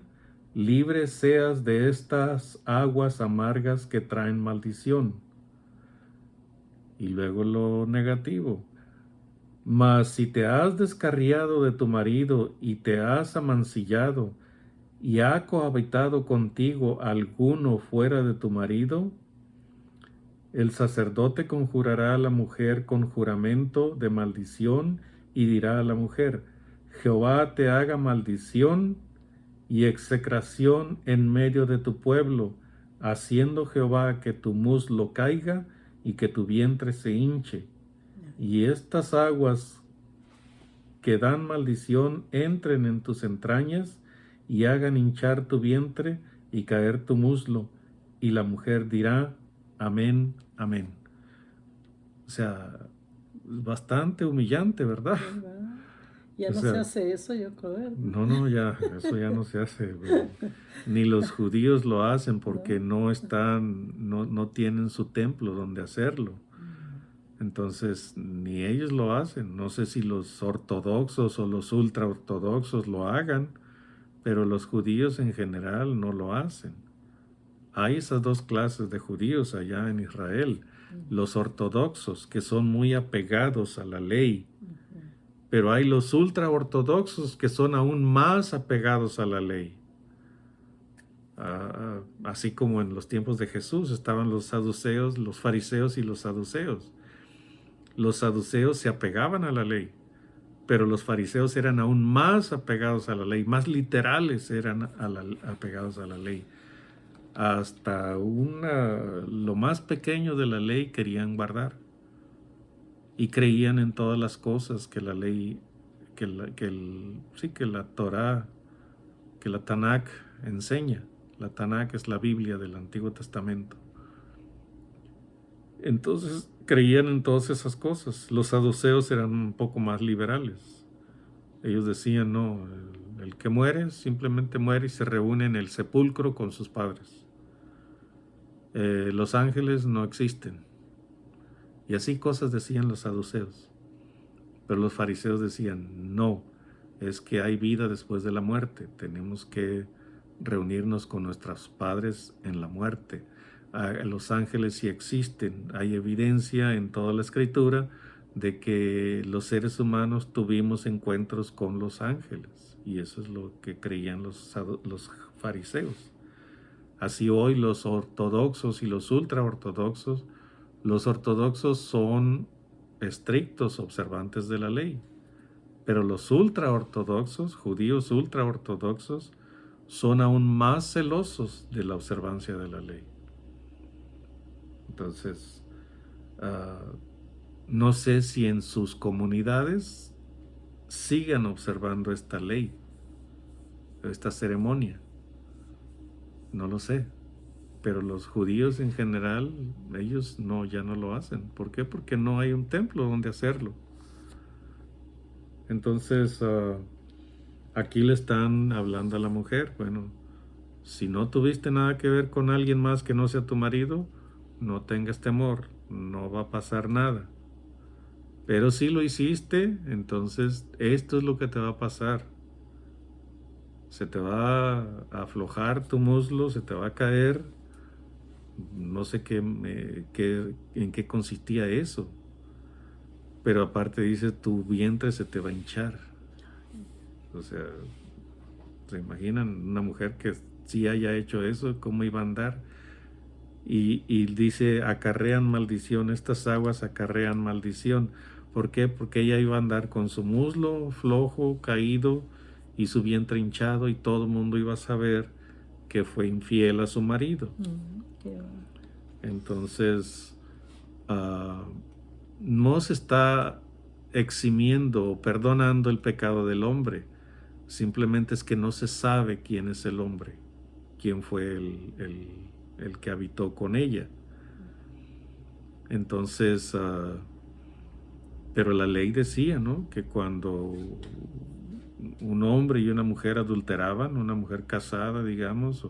libre seas de estas aguas amargas que traen maldición. Y luego lo negativo. Mas si te has descarriado de tu marido y te has amancillado, y ha cohabitado contigo alguno fuera de tu marido, el sacerdote conjurará a la mujer con juramento de maldición y dirá a la mujer, Jehová te haga maldición y execración en medio de tu pueblo, haciendo Jehová que tu muslo caiga y que tu vientre se hinche. Y estas aguas que dan maldición entren en tus entrañas y hagan hinchar tu vientre y caer tu muslo. Y la mujer dirá, amén, amén. O sea, bastante humillante, ¿verdad? Ya no se hace eso, yo creo. No, eso ya no se hace. Ni los judíos lo hacen porque no tienen su templo donde hacerlo. Entonces, ni ellos lo hacen. No sé si los ortodoxos o los ultraortodoxos lo hagan, pero los judíos en general no lo hacen. Hay esas dos clases de judíos allá en Israel. Los ortodoxos, que son muy apegados a la ley, pero hay los ultraortodoxos que son aún más apegados a la ley. Así como en los tiempos de Jesús estaban los saduceos, los fariseos y los saduceos. Los saduceos se apegaban a la ley, pero los fariseos eran aún más apegados a la ley, más literales eran apegados a la ley. Hasta lo más pequeño de la ley querían guardar y creían en todas las cosas que la ley, que la Torá, que la Tanakh enseña. La Tanakh es la Biblia del Antiguo Testamento. Entonces creían en todas esas cosas. Los saduceos eran un poco más liberales. Ellos decían, no, el que muere simplemente muere y se reúne en el sepulcro con sus padres. Los ángeles no existen. Y así cosas decían los saduceos. Pero los fariseos decían, no, es que hay vida después de la muerte. Tenemos que reunirnos con nuestros padres en la muerte. Los ángeles sí existen. Hay evidencia en toda la escritura de que los seres humanos tuvimos encuentros con los ángeles. Y eso es lo que creían los fariseos. Así hoy los ortodoxos y los ultraortodoxos, los ortodoxos son estrictos observantes de la ley, pero los ultraortodoxos, judíos ultraortodoxos, son aún más celosos de la observancia de la ley. Entonces, no sé si en sus comunidades sigan observando esta ley, esta ceremonia. No lo sé. Pero los judíos en general, ellos ya no lo hacen. ¿Por qué? Porque no hay un templo donde hacerlo. Entonces, aquí le están hablando a la mujer. Bueno, si no tuviste nada que ver con alguien más que no sea tu marido, no tengas temor, no va a pasar nada. Pero si lo hiciste, entonces esto es lo que te va a pasar. Se te va a aflojar tu muslo, se te va a caer. No sé en qué consistía eso. Pero aparte dice, tu vientre se te va a hinchar. O sea, ¿se imaginan una mujer que sí haya hecho eso? ¿Cómo iba a andar? Y dice, acarrean maldición, estas aguas acarrean maldición. ¿Por qué? Porque ella iba a andar con su muslo flojo, caído, y su vientre hinchado, y todo el mundo iba a saber que fue infiel a su marido. Entonces, no se está eximiendo o perdonando el pecado del hombre. Simplemente es que no se sabe quién es el hombre, quién fue el que habitó con ella. Entonces, pero la ley decía, ¿no?, que cuando un hombre y una mujer adulteraban, una mujer casada, digamos,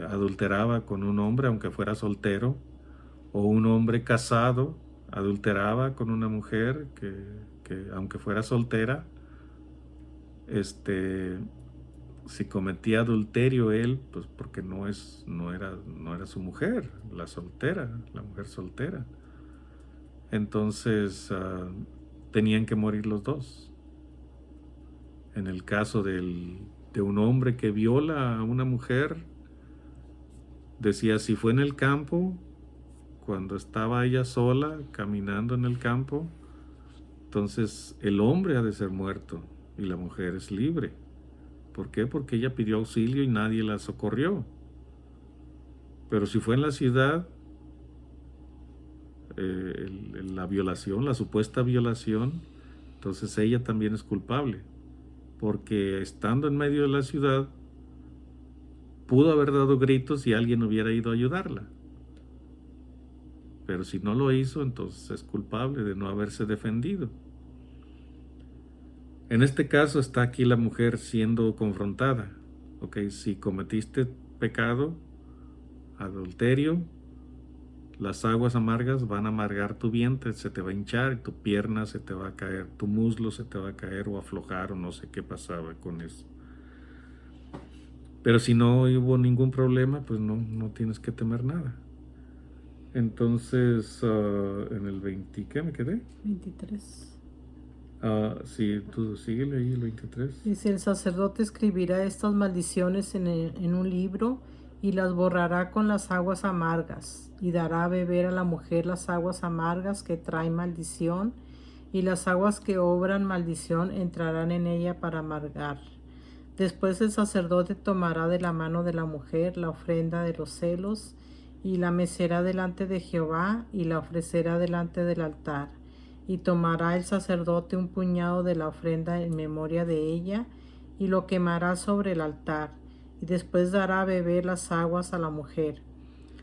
adulteraba con un hombre aunque fuera soltero, o un hombre casado adulteraba con una mujer que aunque fuera soltera, si cometía adulterio él, pues porque no era su mujer, la mujer soltera. Entonces tenían que morir los dos. En el caso de un hombre que viola a una mujer, decía, si fue en el campo, cuando estaba ella sola, caminando en el campo, entonces el hombre ha de ser muerto y la mujer es libre. ¿Por qué? Porque ella pidió auxilio y nadie la socorrió. Pero si fue en la ciudad, la violación, la supuesta violación, entonces ella también es culpable. Porque estando en medio de la ciudad, pudo haber dado gritos y alguien hubiera ido a ayudarla. Pero si no lo hizo, entonces es culpable de no haberse defendido. En este caso está aquí la mujer siendo confrontada. Ok, si cometiste pecado, adulterio, las aguas amargas van a amargar tu vientre, se te va a hinchar, tu pierna se te va a caer, tu muslo se te va a caer o aflojar o no sé qué pasaba con eso. Pero si no hubo ningún problema, pues no tienes que temer nada. Entonces, en el 20, ¿qué me quedé? 23. Sí, tú síguele ahí el 23. Dice, el sacerdote escribirá estas maldiciones en un libro y las borrará con las aguas amargas, y dará a beber a la mujer las aguas amargas que traen maldición, y las aguas que obran maldición entrarán en ella para amargar. Después el sacerdote tomará de la mano de la mujer la ofrenda de los celos, y la mecerá delante de Jehová, y la ofrecerá delante del altar. Y tomará el sacerdote un puñado de la ofrenda en memoria de ella, y lo quemará sobre el altar, y después dará a beber las aguas a la mujer.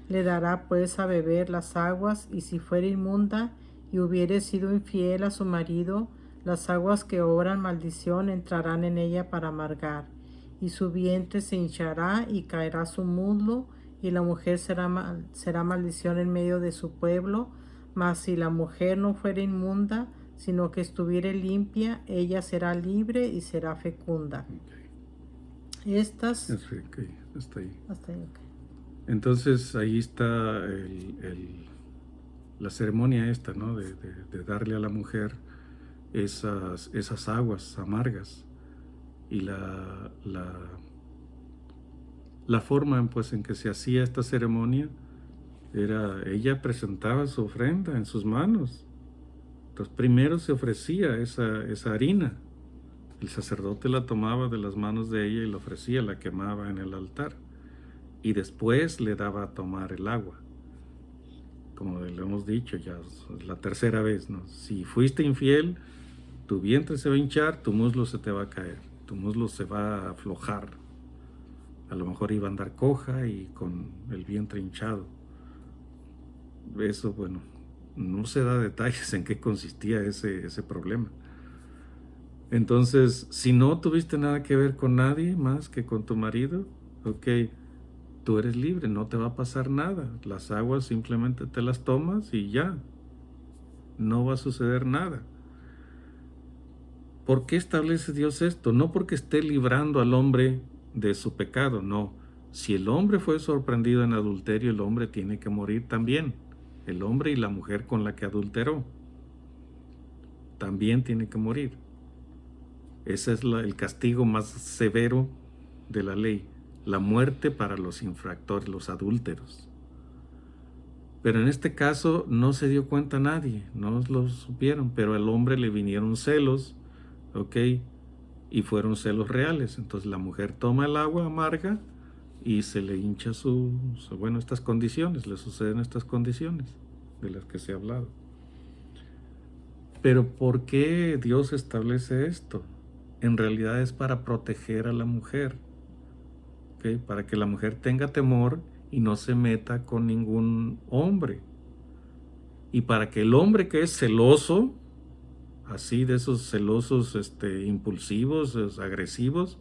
Le dará pues a beber las aguas, y si fuera inmunda y hubiere sido infiel a su marido, las aguas que obran maldición entrarán en ella para amargar, y su vientre se hinchará y caerá su muslo, y la mujer será maldición en medio de su pueblo. Mas si la mujer no fuera inmunda, sino que estuviere limpia, ella será libre y será fecunda. Estas... Okay, hasta ahí. Hasta ahí, okay. Entonces ahí está la ceremonia esta, ¿no? De darle a la mujer esas aguas amargas. Y la forma pues en que se hacía esta ceremonia era, ella presentaba su ofrenda en sus manos. Entonces primero se ofrecía esa harina El sacerdote la tomaba de las manos de ella y la ofrecía, la quemaba en el altar. Y después le daba a tomar el agua. Como le hemos dicho ya, es la tercera vez, ¿no? Si fuiste infiel, tu vientre se va a hinchar, tu muslo se te va a caer, tu muslo se va a aflojar. A lo mejor iba a andar coja y con el vientre hinchado. Eso, bueno, no se da detalles en qué consistía ese problema. Entonces, si no tuviste nada que ver con nadie más que con tu marido, ok, tú eres libre, no te va a pasar nada. Las aguas simplemente te las tomas y ya. No va a suceder nada. ¿Por qué establece Dios esto? No porque esté librando al hombre de su pecado, no. Si el hombre fue sorprendido en adulterio, el hombre tiene que morir también. El hombre y la mujer con la que adulteró también tiene que morir. Ese es el castigo más severo de la ley, la muerte para los infractores, los adúlteros. Pero en este caso no se dio cuenta nadie, no lo supieron, pero al hombre le vinieron celos, ¿ok? Y fueron celos reales. Entonces la mujer toma el agua amarga y se le hincha bueno, estas condiciones, le suceden estas condiciones de las que se ha hablado. Pero ¿por qué Dios establece esto? En realidad es para proteger a la mujer, ¿ok? Para que la mujer tenga temor y no se meta con ningún hombre. Y para que el hombre que es celoso, así de esos celosos impulsivos, agresivos,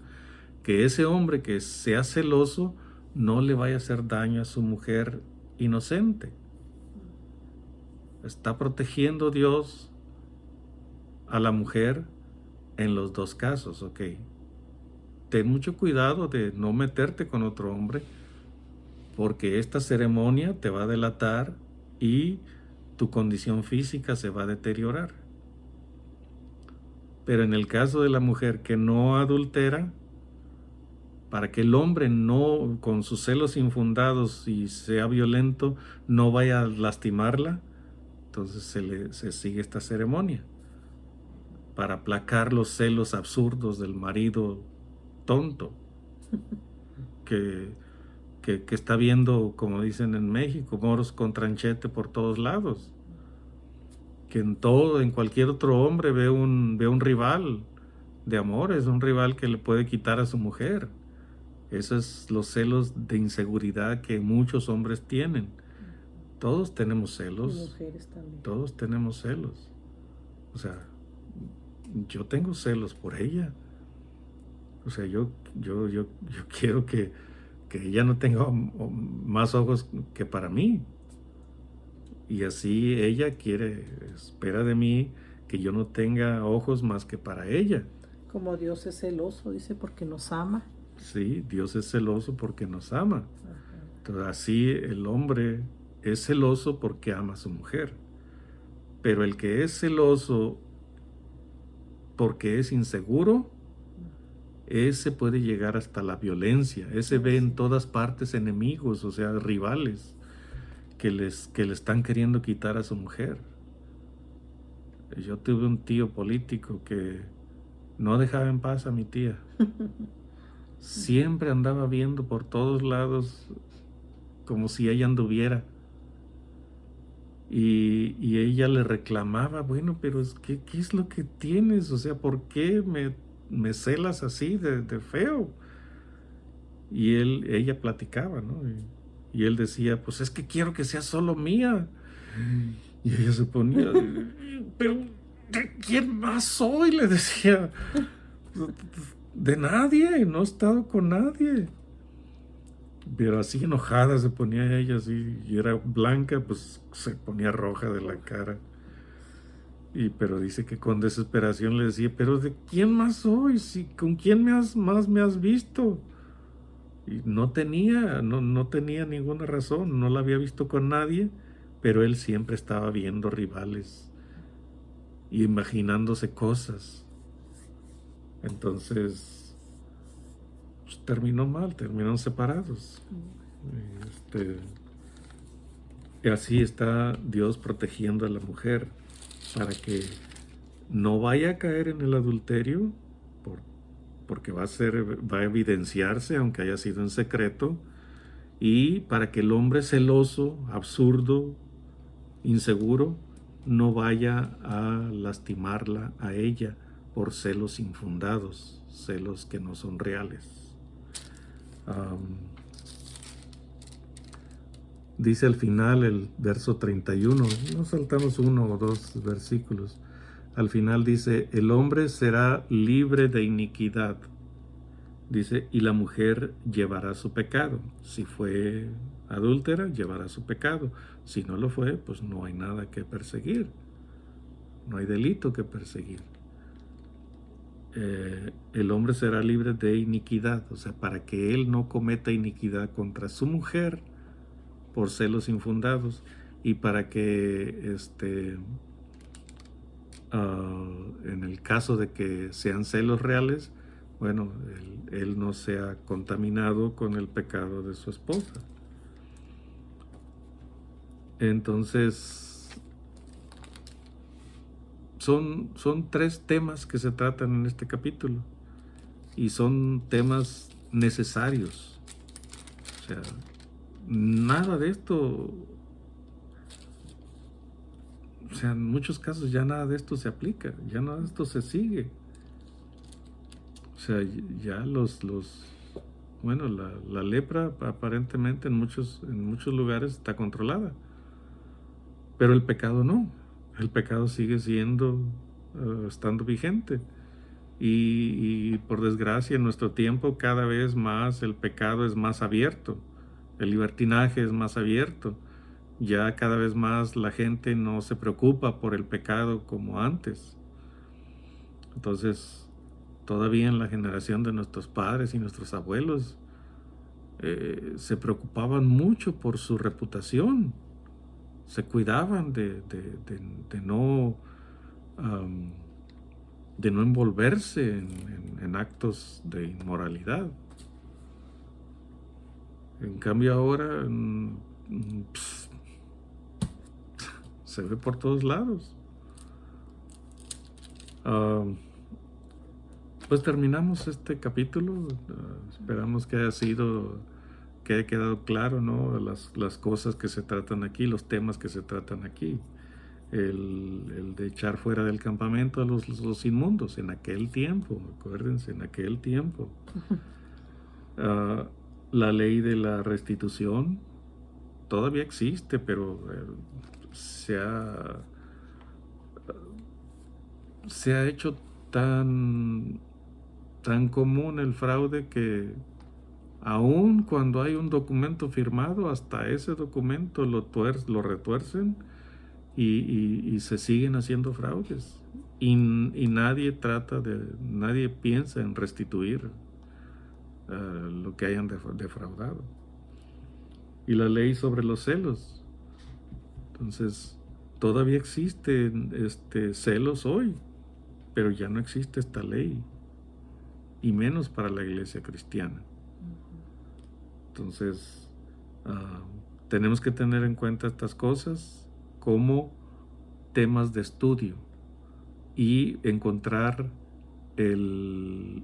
que ese hombre que sea celoso no le vaya a hacer daño a su mujer inocente. Está protegiendo Dios a la mujer en los dos casos, ok. Ten mucho cuidado de no meterte con otro hombre, porque esta ceremonia te va a delatar y tu condición física se va a deteriorar. Pero en el caso de la mujer que no adultera, para que el hombre no, con sus celos infundados y sea violento, no vaya a lastimarla, entonces se sigue esta ceremonia para aplacar los celos absurdos del marido tonto que está viendo, como dicen en México, moros con tranchete por todos lados, que en cualquier otro hombre ve un rival de amores, un rival que le puede quitar a su mujer. Esos son los celos de inseguridad que muchos hombres tienen. Todos tenemos celos. Y mujeres también. Todos tenemos celos. O sea, yo tengo celos por ella. O sea, yo quiero que ella no tenga más ojos que para mí. Y así ella espera de mí que yo no tenga ojos más que para ella. Como Dios es celoso, dice, porque nos ama. Sí, Dios es celoso porque nos ama. Entonces, así el hombre es celoso porque ama a su mujer. Pero el que es celoso porque es inseguro, ese puede llegar hasta la violencia. Ese ve en todas partes enemigos, o sea, rivales, que le están queriendo quitar a su mujer. Yo tuve un tío político que no dejaba en paz a mi tía. Siempre andaba viendo por todos lados como si ella anduviera. Y ella le reclamaba, bueno, pero ¿qué es lo que tienes? O sea, ¿por qué me celas así de feo? Y ella platicaba, ¿no? Y él decía, pues es que quiero que sea solo mía. Y ella se ponía, pero ¿de quién más soy? Le decía, de nadie, no he estado con nadie. Pero así enojada se ponía ella, así, y era blanca, pues se ponía roja de la cara. Pero dice que con desesperación le decía, pero ¿de quién más soy? ¿Con quién más me has visto? Y no tenía ninguna razón, no la había visto con nadie, pero él siempre estaba viendo rivales y imaginándose cosas. Entonces, pues, terminó mal, terminaron separados. Y así está Dios protegiendo a la mujer para que no vaya a caer en el adulterio por porque va a evidenciarse, aunque haya sido en secreto, y para que el hombre celoso, absurdo, inseguro, no vaya a lastimarla a ella por celos infundados, celos que no son reales. Dice al final el verso 31, nos saltamos 1 o 2 versículos. Al final dice, el hombre será libre de iniquidad. Dice, y la mujer llevará su pecado. Si fue adúltera, llevará su pecado. Si no lo fue, pues no hay nada que perseguir. No hay delito que perseguir. El hombre será libre de iniquidad. O sea, para que él no cometa iniquidad contra su mujer por celos infundados, y para que en el caso de que sean celos reales, bueno, él no sea contaminado con el pecado de su esposa. Entonces, son 3 temas que se tratan en este capítulo, y son temas necesarios. O sea, nada de esto, o sea, en muchos casos ya nada de esto se aplica, ya nada de esto se sigue. O sea, ya bueno, la lepra aparentemente en muchos lugares está controlada, pero el pecado no. El pecado sigue estando vigente. Y por desgracia en nuestro tiempo cada vez más el pecado es más abierto, el libertinaje es más abierto. Ya cada vez más la gente no se preocupa por el pecado como antes. Entonces, todavía en la generación de nuestros padres y nuestros abuelos, se preocupaban mucho por su reputación. Se cuidaban de no envolverse en actos de inmoralidad. En cambio ahora se ve por todos lados. Pues terminamos este capítulo. Esperamos que haya quedado claro, ¿no? Las cosas que se tratan aquí, los temas que se tratan aquí. El de echar fuera del campamento a los inmundos en aquel tiempo, acuérdense, en aquel tiempo. La ley de la restitución todavía existe, pero se ha hecho tan común el fraude que aun cuando hay un documento firmado, hasta ese documento lo retuercen y se siguen haciendo fraudes, y nadie piensa en restituir lo que hayan defraudado. Y la ley sobre los celos, entonces todavía existen celos hoy, pero ya no existe esta ley, y menos para la iglesia cristiana. Entonces tenemos que tener en cuenta estas cosas como temas de estudio y encontrar el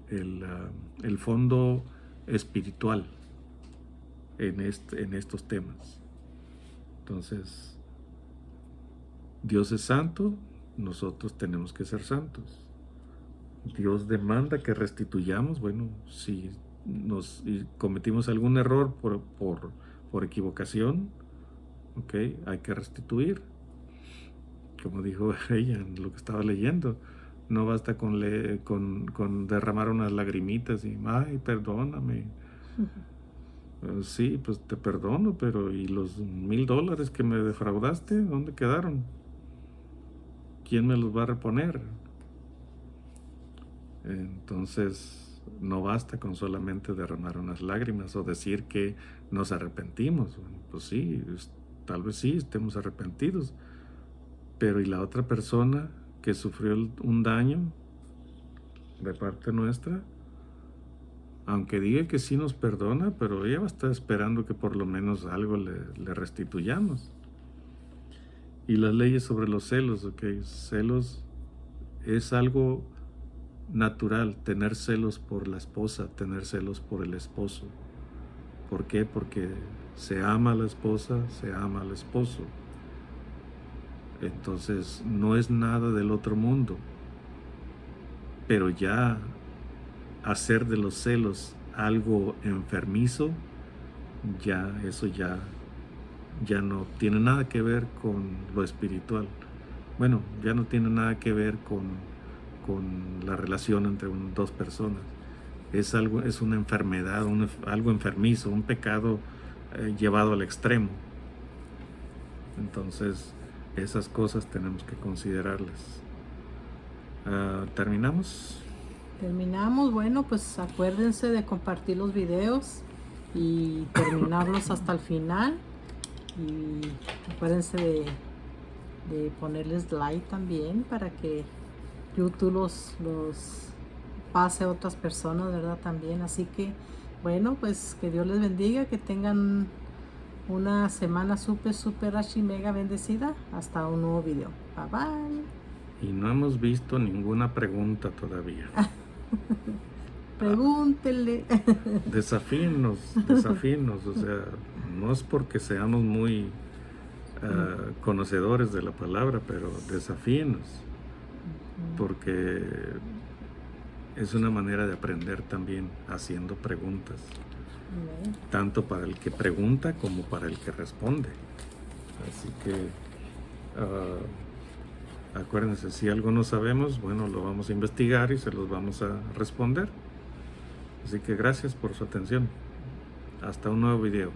fondo espiritual en estos temas. Entonces, Dios es santo, nosotros tenemos que ser santos. Dios demanda que restituyamos. Bueno, si cometimos algún error por equivocación, okay, hay que restituir. Como dijo ella en lo que estaba leyendo, no basta con derramar unas lagrimitas y, ay, perdóname. Sí, pues te perdono, pero ¿y los $1,000 que me defraudaste? ¿Dónde quedaron? ¿Quién me los va a reponer? Entonces, no basta con solamente derramar unas lágrimas o decir que nos arrepentimos. Bueno, pues sí, tal vez sí estemos arrepentidos, pero ¿y la otra persona que sufrió un daño de parte nuestra? Aunque diga que sí nos perdona, pero ella va a estar esperando que por lo menos algo le restituyamos. Y las leyes sobre los celos, ok, celos es algo natural tener celos por la esposa, tener celos por el esposo. ¿Por qué? Porque se ama a la esposa, se ama al esposo. Entonces no es nada del otro mundo. Pero ya hacer de los celos algo enfermizo, ya eso ya no tiene nada que ver con lo espiritual. Bueno, ya no tiene nada que ver con la relación entre dos personas. Es una enfermedad, algo enfermizo, un pecado llevado al extremo. Entonces, esas cosas tenemos que considerarlas. ¿Terminamos? Terminamos. Bueno, pues acuérdense de compartir los videos y terminarlos hasta el final. Y acuérdense de ponerles like también para que YouTube los pase a otras personas, ¿verdad? También. Así que, bueno, pues que Dios les bendiga, que tengan una semana súper archi mega bendecida. Hasta un nuevo video. Bye bye. Y no hemos visto ninguna pregunta todavía. Pregúntenle. Desafíennos. O sea, no es porque seamos muy conocedores de la palabra, pero desafíennos. Porque es una manera de aprender también haciendo preguntas. Tanto para el que pregunta como para el que responde. Así que acuérdense, si algo no sabemos, bueno, lo vamos a investigar y se los vamos a responder. Así que gracias por su atención. Hasta un nuevo video.